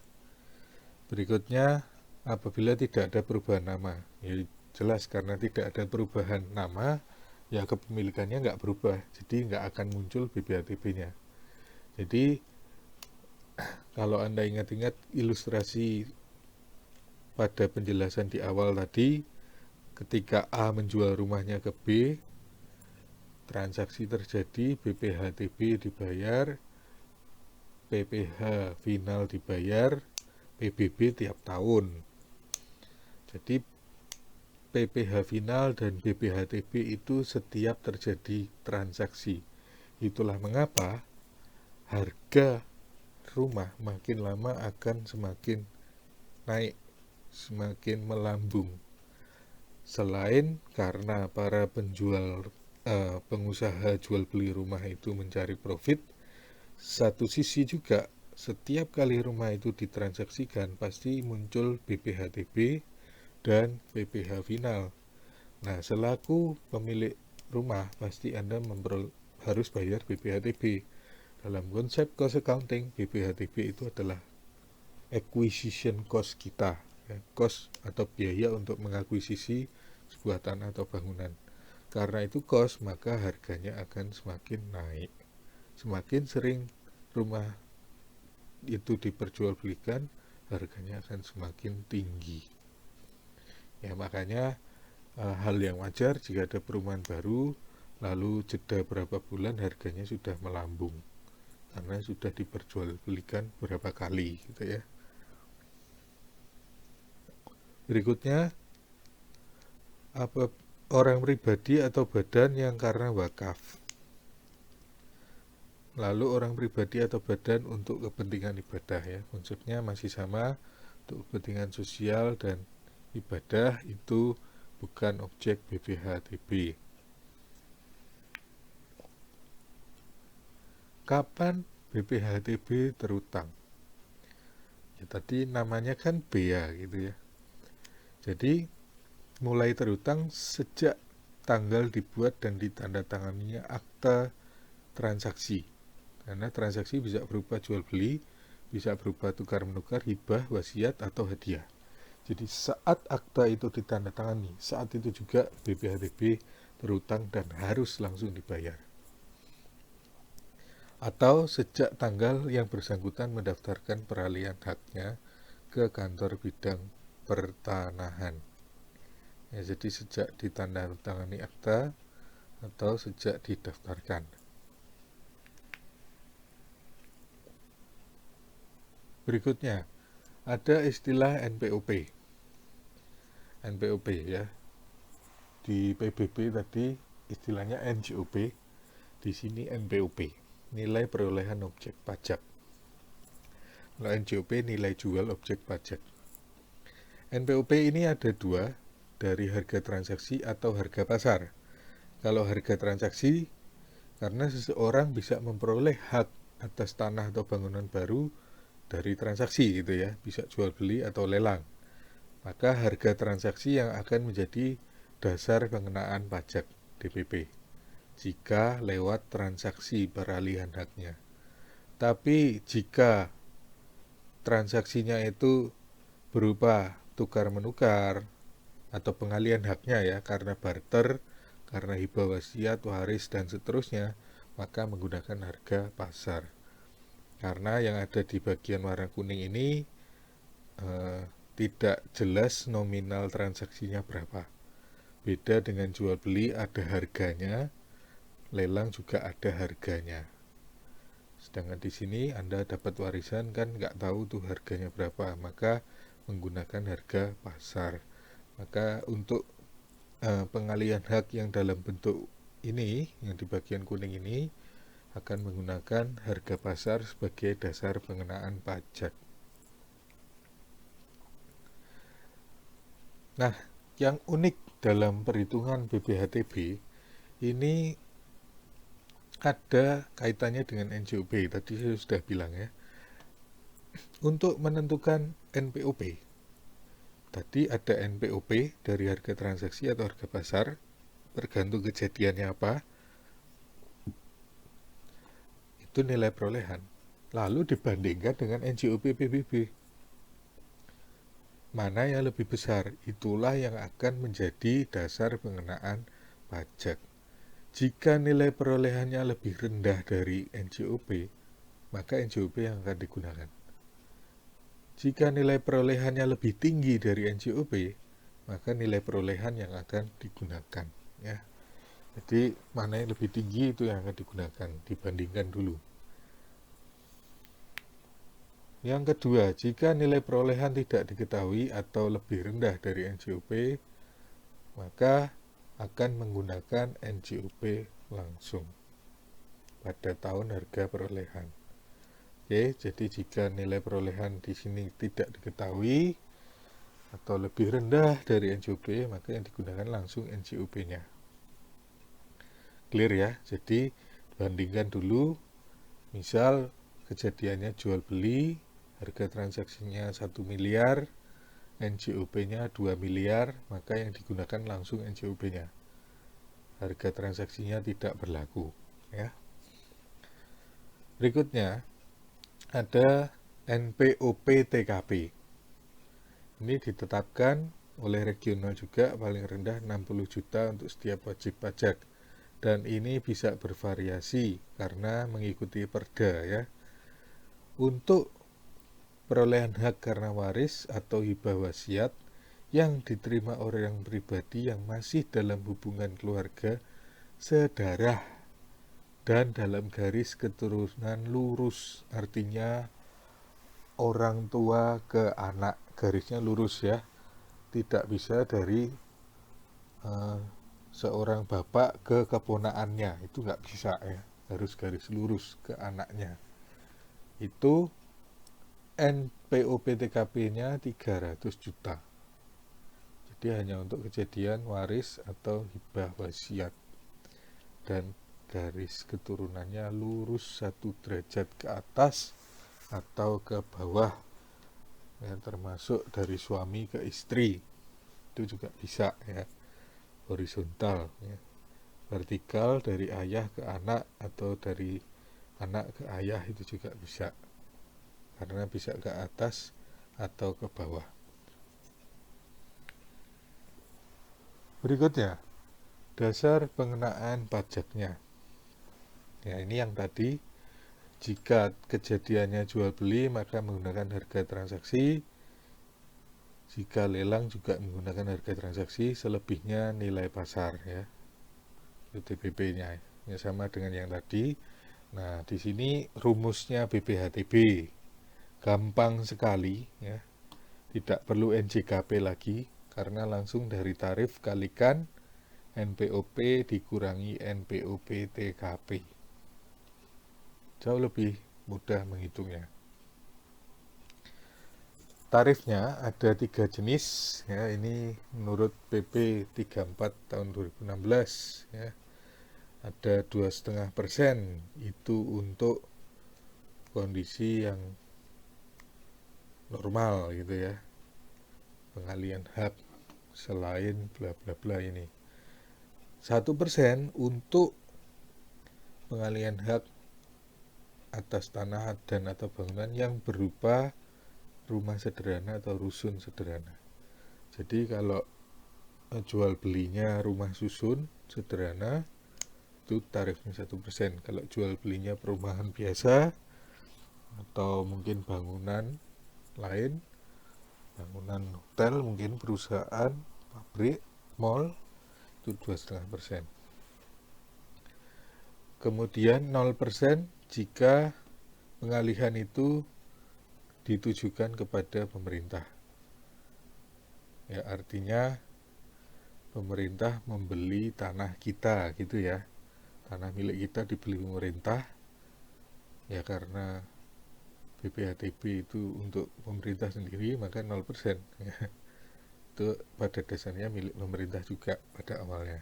[SPEAKER 1] Berikutnya apabila tidak ada perubahan nama, ya jelas karena tidak ada perubahan nama, ya kepemilikannya nggak berubah, jadi nggak akan muncul BPHTB-nya. Jadi kalau Anda ingat-ingat ilustrasi pada penjelasan di awal tadi, ketika A menjual rumahnya ke B, transaksi terjadi, BPHTB dibayar, PPh final dibayar, PBB tiap tahun. Jadi PPh final dan BPHTB itu setiap terjadi transaksi. Itulah mengapa harga rumah makin lama akan semakin naik, semakin melambung. Selain karena para pengusaha jual beli rumah itu mencari profit, satu sisi juga, setiap kali rumah itu ditransaksikan pasti muncul BPHTB dan PPh final. Nah, selaku pemilik rumah pasti Anda harus bayar BPHTB. Dalam konsep cost accounting, BPHTB itu adalah acquisition cost kita, ya, cost atau biaya untuk mengakuisisi sebuah tanah atau bangunan. Karena itu cost, maka harganya akan semakin naik. Semakin sering rumah itu diperjualbelikan, harganya akan semakin tinggi. Ya, makanya hal yang wajar jika ada perumahan baru, lalu jeda berapa bulan harganya sudah melambung karena sudah diperjualbelikan berapa kali, gitu ya. Berikutnya, apa orang pribadi atau badan yang karena wakaf. Lalu orang pribadi atau badan untuk kepentingan ibadah, ya. Konsepnya masih sama, untuk kepentingan sosial dan ibadah itu bukan objek BPHTB. Kapan BPHTB terutang? Ya, tadi namanya kan BEA gitu ya. Jadi mulai terutang sejak tanggal dibuat dan ditandatanganinya akta transaksi. Karena transaksi bisa berupa jual beli, bisa berupa tukar menukar, hibah, wasiat, atau hadiah. Jadi saat akta itu ditandatangani, saat itu juga BPHTB terutang dan harus langsung dibayar. Atau sejak tanggal yang bersangkutan mendaftarkan peralihan haknya ke kantor bidang pertanahan. Ya, jadi sejak ditandatangani akta atau sejak didaftarkan. Berikutnya, ada istilah NPOP. NPOP ya. Di PBB tadi istilahnya NJOP, di sini NPOP, nilai perolehan objek pajak. Kalau NJOP nilai jual objek pajak. NPOP ini ada dua, dari harga transaksi atau harga pasar. Kalau harga transaksi, karena seseorang bisa memperoleh hak atas tanah atau bangunan baru dari transaksi gitu ya, bisa jual beli atau lelang. Maka harga transaksi yang akan menjadi dasar pengenaan pajak DPP jika lewat transaksi peralihan haknya. Tapi jika transaksinya itu berupa tukar menukar atau pengalihan haknya ya, karena barter, karena hibah wasiat, waris dan seterusnya, maka menggunakan harga pasar. Karena yang ada di bagian warna kuning ini tidak jelas nominal transaksinya berapa. Beda dengan jual beli ada harganya, lelang juga ada harganya. Sedangkan di sini Anda dapat warisan kan nggak tahu tuh harganya berapa, maka menggunakan harga pasar. Maka untuk pengalihan hak yang dalam bentuk ini, yang di bagian kuning ini, akan menggunakan harga pasar sebagai dasar pengenaan pajak. Nah, yang unik dalam perhitungan BPHTB ini ada kaitannya dengan NJOP. Tadi saya sudah bilang ya. Untuk menentukan NPOP, tadi ada NPOP dari harga transaksi atau harga pasar, tergantung kejadiannya apa, itu nilai perolehan. Lalu dibandingkan dengan NJOP PBB. Mana yang lebih besar, itulah yang akan menjadi dasar pengenaan pajak. Jika nilai perolehannya lebih rendah dari NJOP, maka NJOP yang akan digunakan. Jika nilai perolehannya lebih tinggi dari NJOP, maka nilai perolehan yang akan digunakan. Ya. Jadi mana yang lebih tinggi itu yang akan digunakan, dibandingkan dulu. Yang kedua, jika nilai perolehan tidak diketahui atau lebih rendah dari NJOP, maka akan menggunakan NJOP langsung pada tahun harga perolehan. Oke, jadi jika nilai perolehan di sini tidak diketahui atau lebih rendah dari NJOP, maka yang digunakan langsung NJOP-nya. Clear ya? Jadi bandingkan dulu Misal kejadiannya jual beli, harga transaksinya 1 miliar, NJOP-nya 2 miliar, maka yang digunakan langsung NJOP-nya. Harga transaksinya tidak berlaku, ya. Berikutnya ada NPOP TKP. Ini ditetapkan oleh regional juga, paling rendah 60 juta untuk setiap wajib pajak. Dan ini bisa bervariasi karena mengikuti perda, ya. Untuk perolehan hak karena waris atau hibah wasiat yang diterima orang pribadi yang masih dalam hubungan keluarga sedarah dan dalam garis keturunan lurus, artinya orang tua ke anak, garisnya lurus, ya, tidak bisa dari seorang bapak ke keponakannya, itu nggak bisa, ya, harus garis lurus ke anaknya. Itu NPOP TKP-nya 300 juta. Jadi hanya untuk kejadian waris atau hibah wasiat. Dan garis keturunannya lurus 1 derajat ke atas atau ke bawah, yang termasuk dari suami ke istri, itu juga bisa, ya. Horizontal, ya. Vertikal dari ayah ke anak atau dari anak ke ayah itu juga bisa, karena bisa ke atas atau ke bawah. Berikutnya, dasar pengenaan pajaknya. Ya, ini yang tadi, jika kejadiannya jual beli maka menggunakan harga transaksi, jika lelang juga menggunakan harga transaksi, selebihnya nilai pasar, ya. Itu TBP-nya, ya, sama dengan yang tadi. Nah, di sini rumusnya BPHTB. Gampang sekali, ya. Tidak perlu NJKP lagi karena langsung dari tarif kalikan NPOP dikurangi NPOP TKP. Jauh lebih mudah menghitungnya. Tarifnya ada 3 jenis, ya. Ini menurut PP 34 tahun 2016, ya. Ada 2,5%, itu untuk kondisi yang normal, gitu, ya, pengalian hak selain bla bla bla ini. 1% untuk pengalian hak atas tanah dan atau bangunan yang berupa rumah sederhana atau rusun sederhana. Jadi kalau jual belinya rumah susun sederhana, itu tarifnya 1%. Kalau jual belinya perumahan biasa atau mungkin bangunan lain, bangunan hotel, mungkin perusahaan, pabrik, mall, itu 2,5%. Kemudian 0% jika pengalihan itu ditujukan kepada pemerintah. Ya, artinya pemerintah membeli tanah kita, gitu, ya. Tanah milik kita dibeli pemerintah, ya, karena BPHTB itu untuk pemerintah sendiri, maka 0%, ya. Itu pada dasarnya milik pemerintah juga pada awalnya.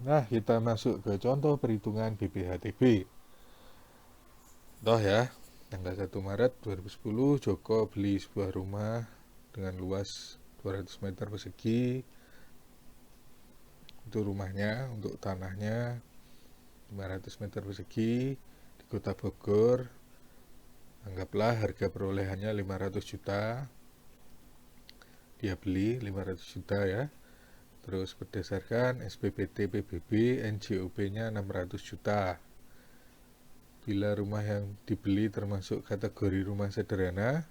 [SPEAKER 1] Nah, kita masuk ke contoh perhitungan BPHTB. Toh, ya, tanggal 1 Maret 2010 Joko beli sebuah rumah dengan luas 200 meter persegi. Itu rumahnya, untuk tanahnya 500 meter persegi di kota Bogor. Anggaplah harga perolehannya 500 juta. Dia beli 500 juta, ya. Terus berdasarkan SPPT PBB, NJOP-nya 600 juta. Bila rumah yang dibeli termasuk kategori rumah sederhana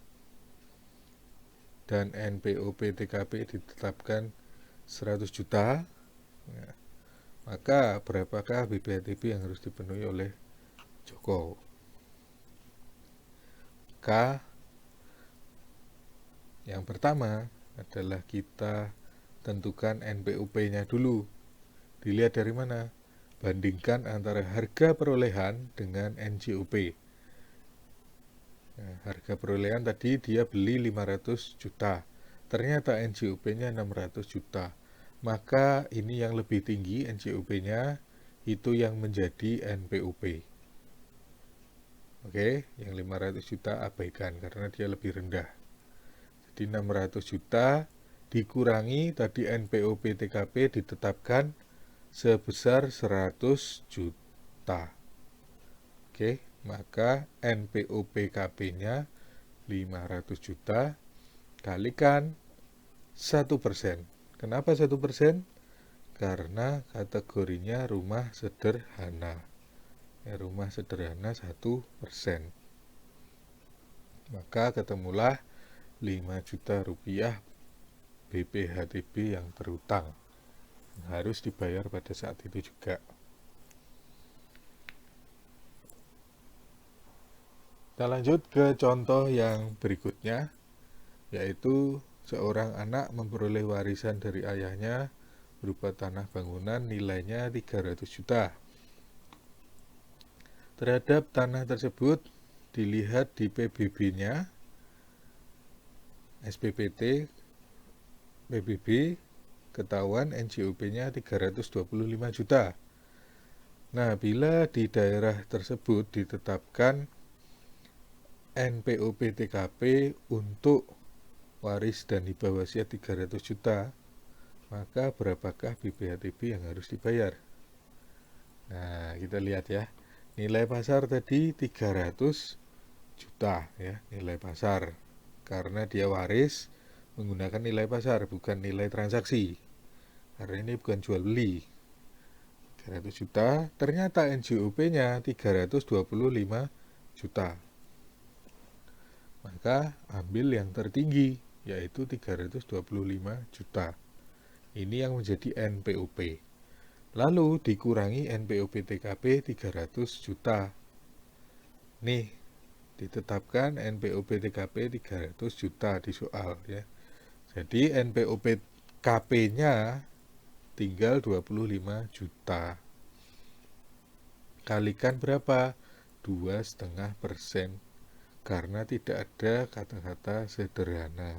[SPEAKER 1] dan NPOP TKP ditetapkan 100 juta, ya, maka berapakah BPHTB yang harus dipenuhi oleh Joko? K, yang pertama adalah kita tentukan NPOP-nya dulu. Dilihat dari mana? Bandingkan antara harga perolehan dengan NJOP. Nah, harga perolehan tadi dia beli 500 juta. Ternyata NJOP-nya 600 juta. Maka ini yang lebih tinggi NJOP-nya, itu yang menjadi NPOP. Oke, yang 500 juta abaikan karena dia lebih rendah. Jadi 600 juta dikurangi tadi NPOP TKP ditetapkan sebesar 100 juta. Oke, maka NPOP KP-nya 500 juta kalikan 1%. Kenapa 1%? Karena kategorinya rumah sederhana. Rumah sederhana 1%. Maka ketemulah 5 juta rupiah BPHTB yang berutang. Harus dibayar pada saat itu juga. Kita lanjut ke contoh yang berikutnya, yaitu seorang anak memperoleh warisan dari ayahnya berupa tanah bangunan nilainya 300 juta. Terhadap tanah tersebut dilihat di PBB-nya, SPPT, PBB, ketahuan NJOP-nya 325 juta. Nah, bila di daerah tersebut ditetapkan NPOP TKP untuk waris dan hibah wasiat 300 juta, maka berapakah BPHTB yang harus dibayar? Nah, kita lihat ya. Nilai pasar tadi 300 juta ya, nilai pasar. Karena dia waris menggunakan nilai pasar, bukan nilai transaksi. Karena ini bukan jual beli. 300 juta, ternyata NJOP-nya 325 juta. Maka ambil yang tertinggi, yaitu 325 juta. Ini yang menjadi NPOP. Lalu dikurangi NPOP TKP 300 juta. Nih, ditetapkan NPOP TKP 300 juta di soal ya. Jadi NPOP KP-nya tinggal 25 juta. Kalikan berapa? 2,5%. Karena tidak ada kata-kata sederhana.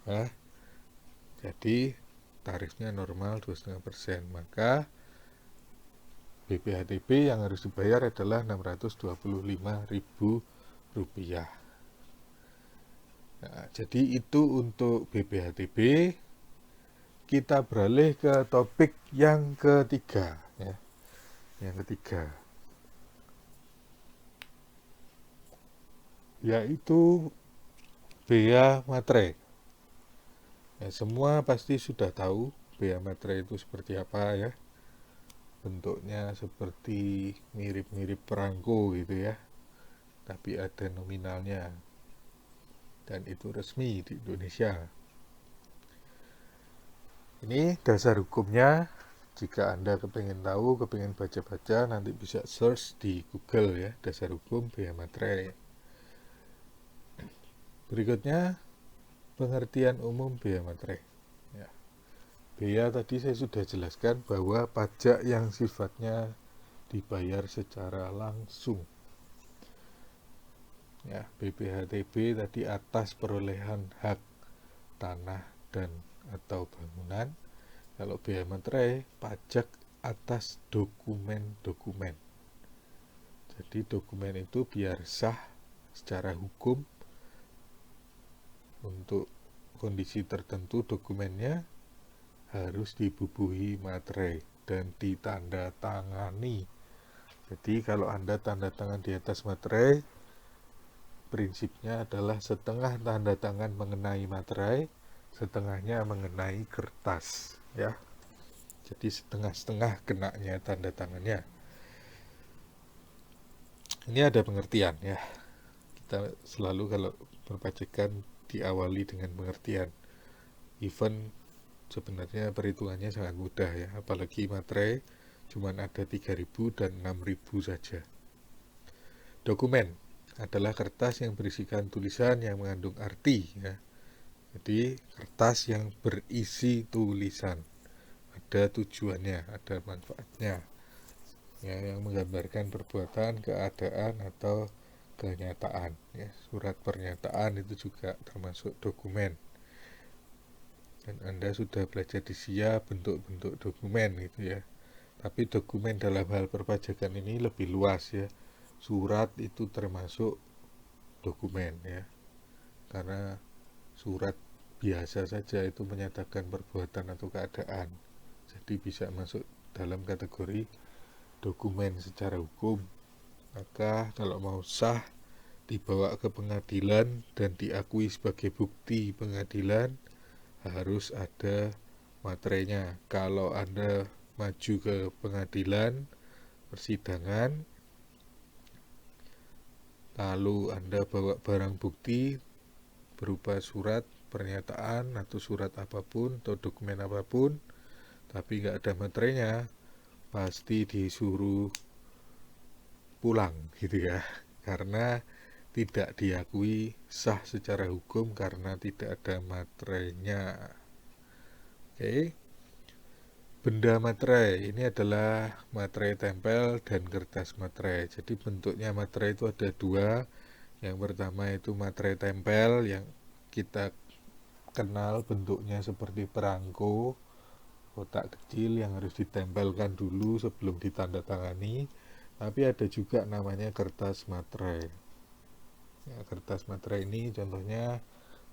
[SPEAKER 1] Nah, jadi tarifnya normal 2,5%. Maka BPHTB yang harus dibayar adalah Rp625.000. Nah, jadi itu untuk BPHTB. Kita beralih ke topik yang ketiga ya. Yang ketiga yaitu bea materai. Ya, semua pasti sudah tahu bea materai itu seperti apa ya. Bentuknya seperti mirip-mirip perangko gitu ya, tapi ada nominalnya, dan itu resmi di Indonesia. Ini dasar hukumnya. Jika Anda kepengen tahu, kepengen baca-baca, nanti bisa search di Google ya, dasar hukum bea materai. Berikutnya, pengertian umum bea materai. Ya. Bea tadi saya sudah jelaskan bahwa pajak yang sifatnya dibayar secara langsung. Ya, BPHTB tadi atas perolehan hak tanah dan atau bangunan. Kalau bea materai, pajak atas dokumen-dokumen. Jadi dokumen itu biar sah secara hukum, untuk kondisi tertentu dokumennya harus dibubuhi materai dan ditandatangani. Jadi kalau Anda tanda tangan di atas materai, prinsipnya adalah setengah tanda tangan mengenai materai, setengahnya mengenai kertas ya. Jadi setengah-setengah kenanya tanda tangannya. Ini ada pengertian ya. Kita selalu kalau perpajakan diawali dengan pengertian. Even sebenarnya perhitungannya sangat mudah ya, apalagi materai cuman ada 3.000 dan 6.000 saja. Dokumen adalah kertas yang berisikan tulisan yang mengandung arti ya. Jadi kertas yang berisi tulisan, ada tujuannya, ada manfaatnya ya, yang menggambarkan perbuatan, keadaan atau kenyataan ya. Surat pernyataan itu juga termasuk dokumen. Dan Anda sudah belajar di SIA bentuk-bentuk dokumen gitu ya. Tapi dokumen dalam hal perpajakan ini lebih luas ya. Surat itu termasuk dokumen ya, karena surat biasa saja itu menyatakan perbuatan atau keadaan, jadi bisa masuk dalam kategori dokumen secara hukum. Maka kalau mau sah dibawa ke pengadilan dan diakui sebagai bukti pengadilan, harus ada materainya. Kalau Anda maju ke pengadilan persidangan lalu Anda bawa barang bukti berupa surat pernyataan atau surat apapun atau dokumen apapun, tapi nggak ada materainya, pasti disuruh pulang gitu ya, karena tidak diakui sah secara hukum karena tidak ada materainya. Oke. Benda materai ini adalah materai tempel dan kertas materai. Jadi bentuknya materai itu ada dua. Yang pertama itu materai tempel yang kita kenal bentuknya seperti perangko, kotak kecil yang harus ditempelkan dulu sebelum ditandatangani. Tapi ada juga namanya kertas materai. Ya, kertas materai ini contohnya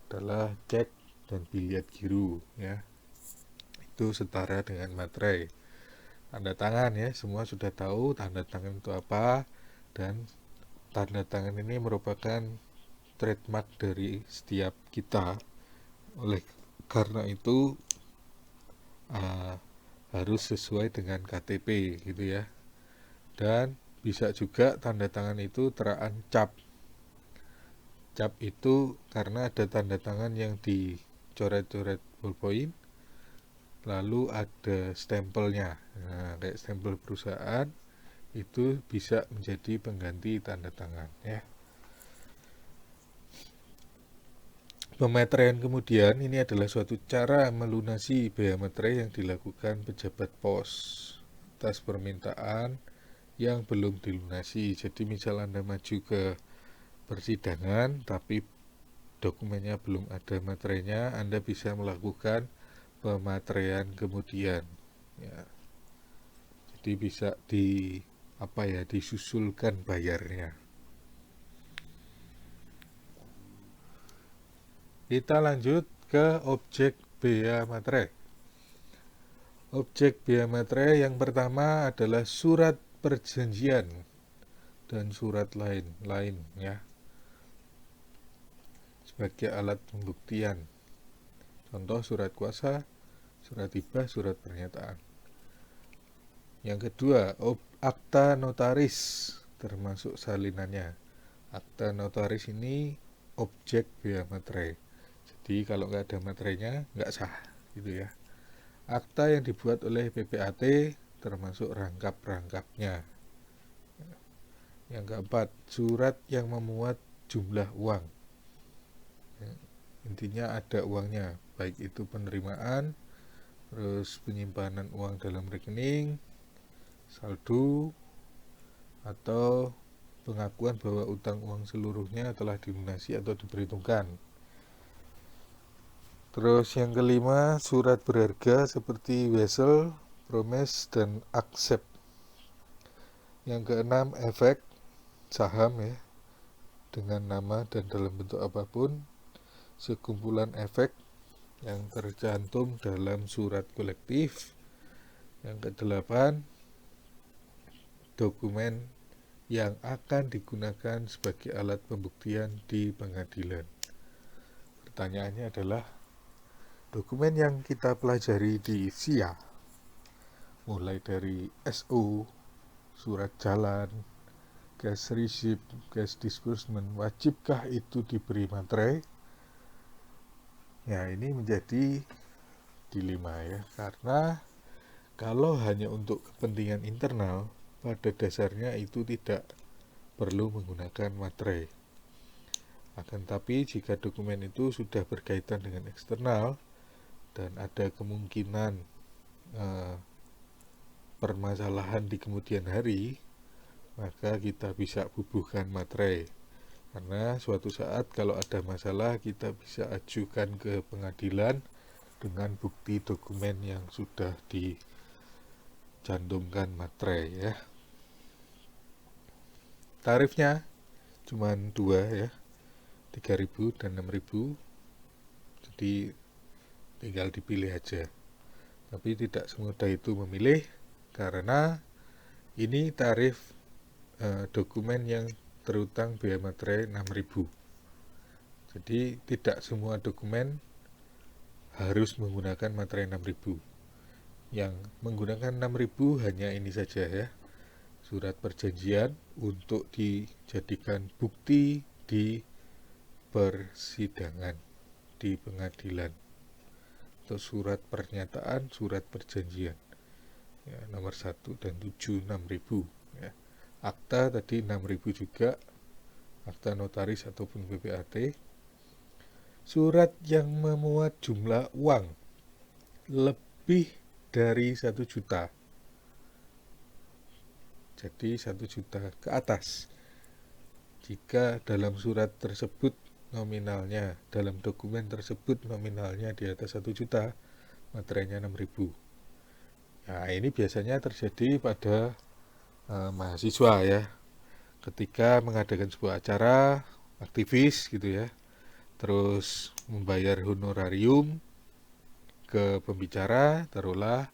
[SPEAKER 1] adalah cek dan biliet giro ya. Itu setara dengan materai. Tanda tangan ya, semua sudah tahu tanda tangan itu apa, dan tanda tangan ini merupakan trademark dari setiap kita. Oleh karena itu harus sesuai dengan KTP gitu ya. Dan bisa juga tanda tangan itu terancap. Cap itu karena ada tanda tangan yang dicoret-coret ballpoint, lalu ada stempelnya. Nah, kayak stempel perusahaan itu bisa menjadi pengganti tanda tangan ya. Pemateraian kemudian ini adalah suatu cara melunasi biaya materai yang dilakukan pejabat pos atas permintaan yang belum dilunasi. Jadi misal Anda maju ke persidangan tapi dokumennya belum ada materainya, Anda bisa melakukan pemateraian kemudian ya. Jadi bisa disusulkan bayarnya. Kita lanjut ke objek bea materai. Objek bea materai yang pertama adalah surat perjanjian dan surat lain ya, sebagai alat pembuktian. Contoh surat kuasa, surat hibah, surat pernyataan. Yang kedua, akta notaris termasuk salinannya. Akta notaris ini objek bea materai. Jadi kalau nggak ada materainya nggak sah gitu ya. Akta yang dibuat oleh PPAT termasuk rangkap-rangkapnya. Yang keempat, surat yang memuat jumlah uang. Intinya ada uangnya, baik itu penerimaan, terus penyimpanan uang dalam rekening, saldo, atau pengakuan bahwa utang uang seluruhnya telah dilunasi atau diperhitungkan. Terus yang kelima, surat berharga seperti wesel, promise, dan accept. Yang keenam, efek saham ya, dengan nama dan dalam bentuk apapun, sekumpulan efek yang tercantum dalam surat kolektif. Yang kedelapan, dokumen yang akan digunakan sebagai alat pembuktian di pengadilan. Pertanyaannya adalah, dokumen yang kita pelajari di SIA, mulai dari SO, surat jalan, cash receipt, cash disbursement, wajibkah itu diberi materai? Ya, ini menjadi dilema ya, karena kalau hanya untuk kepentingan internal, pada dasarnya itu tidak perlu menggunakan materai. Akan tapi jika dokumen itu sudah berkaitan dengan eksternal dan ada kemungkinan permasalahan di kemudian hari, maka kita bisa bubuhkan materai. Karena suatu saat kalau ada masalah, kita bisa ajukan ke pengadilan dengan bukti dokumen yang sudah cantumkan materai ya. Tarifnya cuma dua ya, 3.000 dan 6.000. Jadi tinggal dipilih aja. Tapi tidak semudah itu memilih karena ini tarif dokumen yang terutang biaya materai 6.000. Jadi tidak semua dokumen harus menggunakan materai 6.000. Yang menggunakan 6.000 hanya ini saja ya. Surat perjanjian untuk dijadikan bukti di persidangan, di pengadilan. Atau surat pernyataan, surat perjanjian. Ya, nomor 1 dan 7 6.000 ya. Akta tadi 6.000 juga, akta notaris ataupun PPAT. Surat yang memuat jumlah uang lebih dari 1 juta. Jadi 1 juta ke atas. Jika dalam surat tersebut nominalnya, dalam dokumen tersebut nominalnya di atas 1 juta, materainya 6.000. Nah, ini biasanya terjadi pada mahasiswa ya. Ketika mengadakan sebuah acara, aktivis gitu ya, terus membayar honorarium ke pembicara, taruhlah,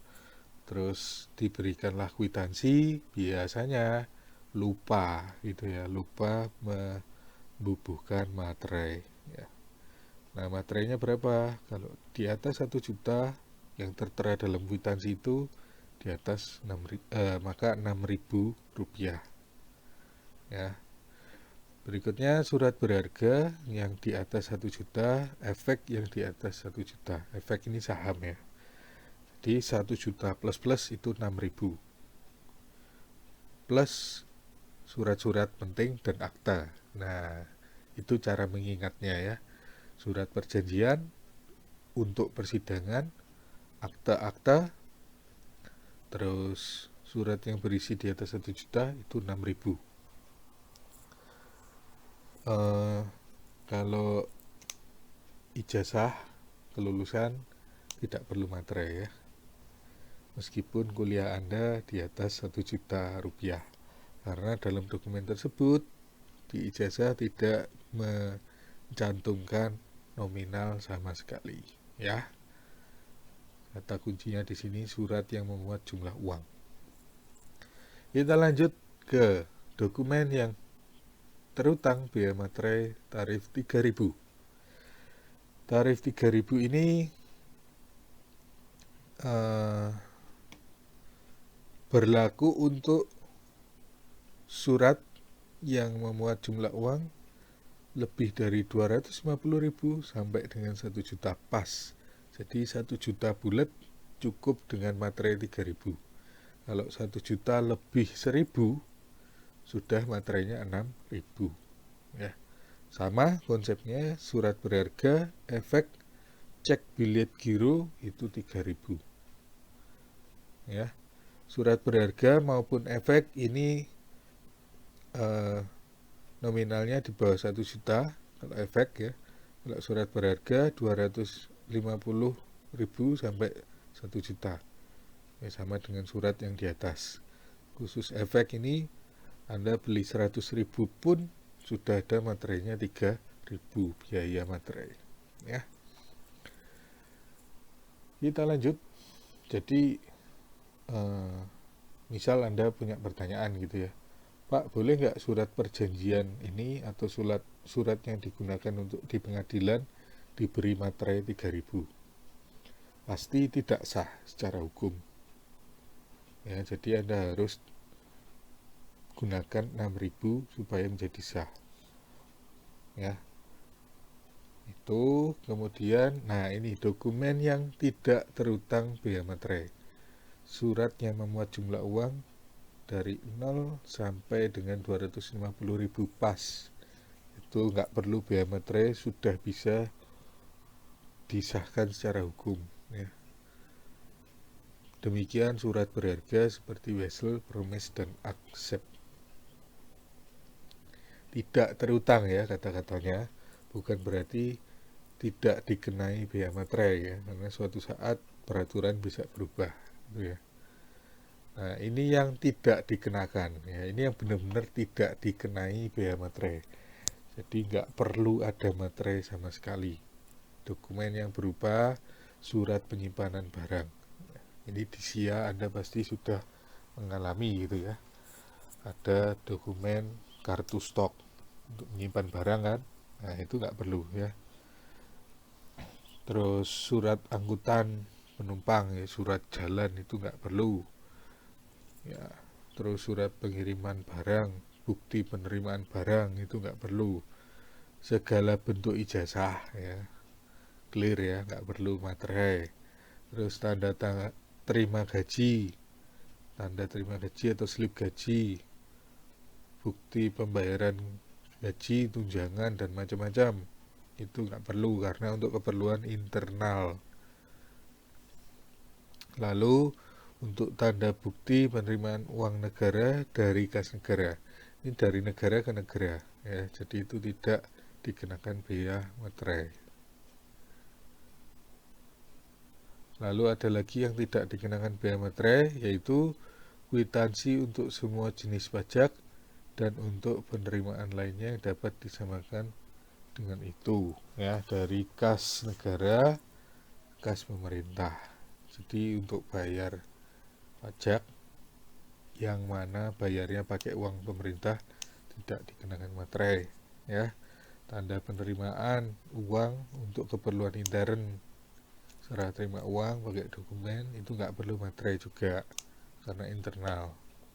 [SPEAKER 1] terus diberikanlah kwitansi, biasanya lupa gitu ya, lupa membubuhkan materai ya. Nah, materainya berapa? Kalau di atas 1 juta yang tertera dalam kwitansi itu di atas maka 6.000 rupiah ya. Berikutnya surat berharga yang di atas 1 juta, efek yang di atas 1 juta. Efek ini saham ya. Di 1 juta plus itu 6.000. Plus surat-surat penting dan akta. Nah, itu cara mengingatnya ya. Surat perjanjian untuk persidangan, akta-akta, terus surat yang berisi di atas 1 juta itu 6.000. Kalau ijazah kelulusan tidak perlu materai ya, meskipun kuliah Anda di atas 1 juta rupiah, karena dalam dokumen tersebut di ijazah tidak mencantumkan nominal sama sekali ya. Kata kuncinya di sini surat yang memuat jumlah uang. Kita lanjut ke dokumen yang terutang biaya materai tarif 3.000. Tarif 3.000 ini berlaku untuk surat yang memuat jumlah uang lebih dari 250.000 sampai dengan 1 juta pas. Jadi 1 juta bulat cukup dengan materai 3.000. Kalau 1 juta lebih 1.000 sudah materainya 6.000 ya. Sama konsepnya, surat berharga, efek, cek bilet giro itu 3.000 ya. Surat berharga maupun efek ini nominalnya di bawah 1 juta kalau efek ya. Kalau surat berharga 250.000 sampai 1 juta ya, sama dengan surat yang di atas. Khusus efek ini Anda beli 100.000 pun sudah ada materainya 3.000 biaya materai ya. Kita lanjut. Jadi misal Anda punya pertanyaan gitu ya, Pak, boleh nggak surat perjanjian ini atau surat yang digunakan untuk di pengadilan diberi materai 3.000? Pasti tidak sah secara hukum ya. Jadi Anda harus gunakan 6.000 supaya menjadi sah ya. Itu kemudian, nah ini dokumen yang tidak terutang biaya materai, surat yang memuat jumlah uang dari 0 sampai dengan 250.000 pas, itu nggak perlu biaya materai, sudah bisa disahkan secara hukum ya. Demikian surat berharga seperti wesel, promise, dan accept. Tidak terutang ya kata-katanya, bukan berarti tidak dikenai biaya materai ya, karena suatu saat peraturan bisa berubah gitu ya. Nah, ini yang tidak dikenakan, ya. Ini yang benar-benar tidak dikenai bea materai. Jadi nggak perlu ada materai sama sekali. Dokumen yang berupa surat penyimpanan barang. Ini di SIA Anda pasti sudah mengalami gitu ya. Ada dokumen kartu stok untuk menyimpan barang kan. Nah, itu nggak perlu ya. Terus surat angkutan penumpang ya, surat jalan itu nggak perlu ya. Terus surat pengiriman barang, bukti penerimaan barang itu nggak perlu. Segala bentuk ijazah ya, clear ya, nggak perlu materai. Terus tanda terima gaji, tanda terima gaji atau slip gaji, bukti pembayaran gaji, tunjangan dan macam-macam itu nggak perlu karena untuk keperluan internal. Lalu untuk tanda bukti penerimaan uang negara dari kas negara, ini dari negara ke negara ya, jadi itu tidak dikenakan bea materai. Lalu ada lagi yang tidak dikenakan bea materai, yaitu kwitansi untuk semua jenis pajak dan untuk penerimaan lainnya yang dapat disamakan dengan itu ya, dari kas negara, kas pemerintah. Jadi untuk bayar pajak yang mana bayarnya pakai uang pemerintah tidak dikenakan materai ya. Tanda penerimaan uang untuk keperluan intern, serah terima uang pakai dokumen itu nggak perlu materai juga karena internal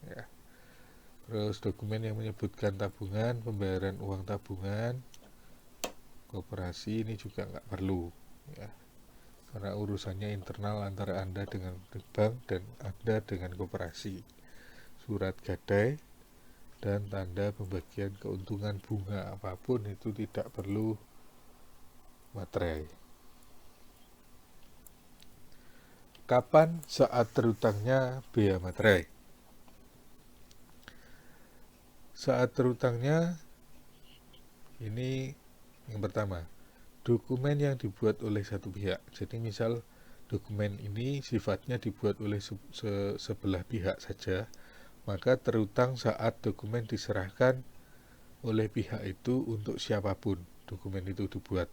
[SPEAKER 1] ya. Terus dokumen yang menyebutkan tabungan, pembayaran uang tabungan koperasi ini juga nggak perlu ya, karena urusannya internal antara Anda dengan bank dan Anda dengan koperasi. Surat gadai dan tanda pembagian keuntungan bunga apapun itu tidak perlu materai. Kapan saat terutangnya bea materai? Saat terutangnya ini yang pertama, dokumen yang dibuat oleh satu pihak. Jadi misal dokumen ini sifatnya dibuat oleh sebelah pihak saja, maka terutang saat dokumen diserahkan oleh pihak itu untuk siapapun dokumen itu dibuat.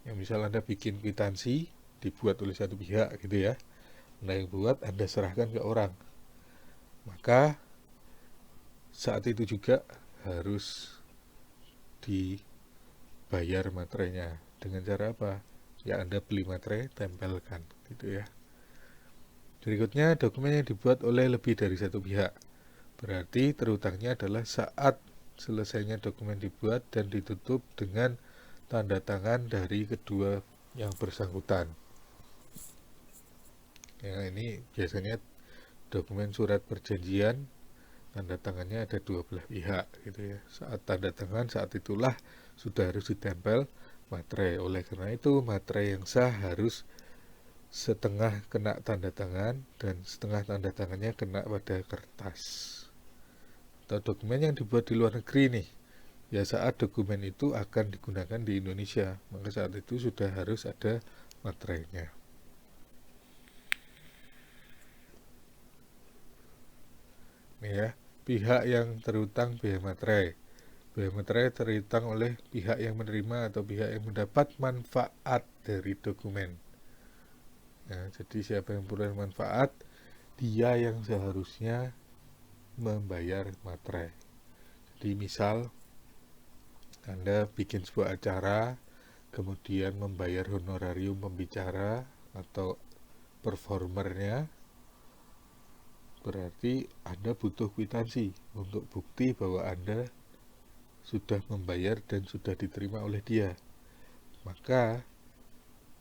[SPEAKER 1] Yang misal Anda bikin kwitansi dibuat oleh satu pihak gitu ya, Anda yang buat, Anda serahkan ke orang, maka saat itu juga harus dibayar materainya. Dengan cara apa? Ya Anda beli materai, tempelkan gitu ya. Berikutnya, dokumen yang dibuat oleh lebih dari satu pihak. Berarti terutangnya adalah saat selesainya dokumen dibuat dan ditutup dengan tanda tangan dari kedua yang bersangkutan. Ya, ini biasanya dokumen surat perjanjian, tanda tangannya ada dua belah pihak gitu ya. Saat tanda tangan, saat itulah sudah harus ditempel materai. Oleh karena itu, materai yang sah harus setengah kena tanda tangan dan setengah tanda tangannya kena pada kertas. Atau dokumen yang dibuat di luar negeri nih, ya saat dokumen itu akan digunakan di Indonesia, maka saat itu sudah harus ada materainya. Nih ya, pihak yang terutang bea materai. Bea materai terutang oleh pihak yang menerima atau pihak yang mendapat manfaat dari dokumen. Ya, jadi siapa yang peroleh manfaat, dia yang seharusnya membayar materai. Jadi misal Anda bikin sebuah acara, kemudian membayar honorarium pembicara atau performernya, berarti Anda butuh kwitansi untuk bukti bahwa Anda sudah membayar dan sudah diterima oleh dia. Maka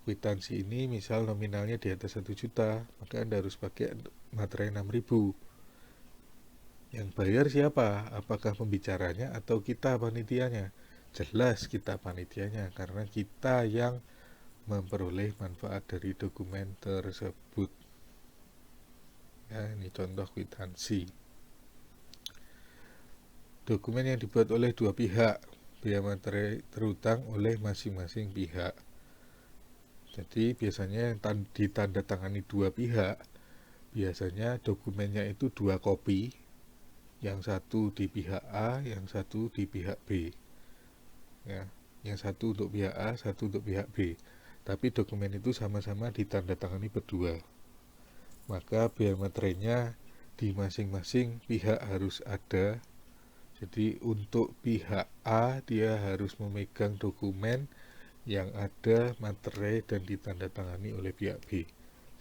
[SPEAKER 1] kwitansi ini misal nominalnya di atas 1 juta, maka Anda harus pakai materai 6.000. Yang bayar siapa? Apakah pembicaranya atau kita panitianya? Jelas kita panitianya, karena kita yang memperoleh manfaat dari dokumen tersebut. Ya, ini contoh kwitansi. Dokumen yang dibuat oleh dua pihak, bea materai terutang oleh masing-masing pihak. Jadi biasanya yang ditandatangani dua pihak, Biasanya dokumennya itu 2 kopi, yang satu di pihak A, yang satu di pihak B. Ya, yang satu untuk pihak A, satu untuk pihak B. Tapi dokumen itu sama-sama ditandatangani berdua. Maka biaya materainya di masing-masing pihak harus ada. Jadi untuk pihak A dia harus memegang dokumen yang ada materai dan ditandatangani oleh pihak B.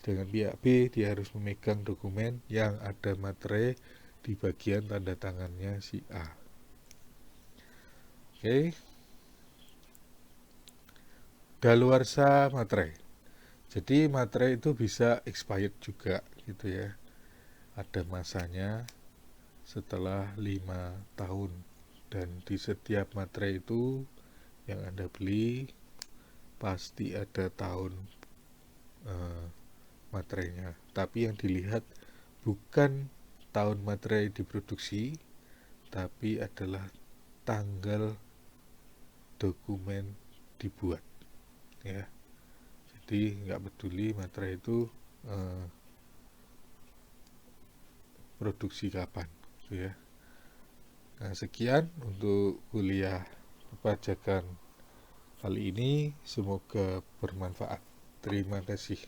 [SPEAKER 1] Dengan pihak B dia harus memegang dokumen yang ada materai di bagian tanda tangannya si A. Oke. Daluarsa materai. Jadi materai itu bisa expired juga gitu ya. Ada masanya setelah 5 tahun, dan di setiap materai itu yang Anda beli pasti ada tahun materainya. Tapi yang dilihat bukan tahun materai diproduksi, tapi adalah tanggal dokumen dibuat ya. Jadi nggak peduli materai itu produksi kapan gitu ya. Nah, sekian untuk kuliah perpajakan kali ini, semoga bermanfaat. Terima kasih.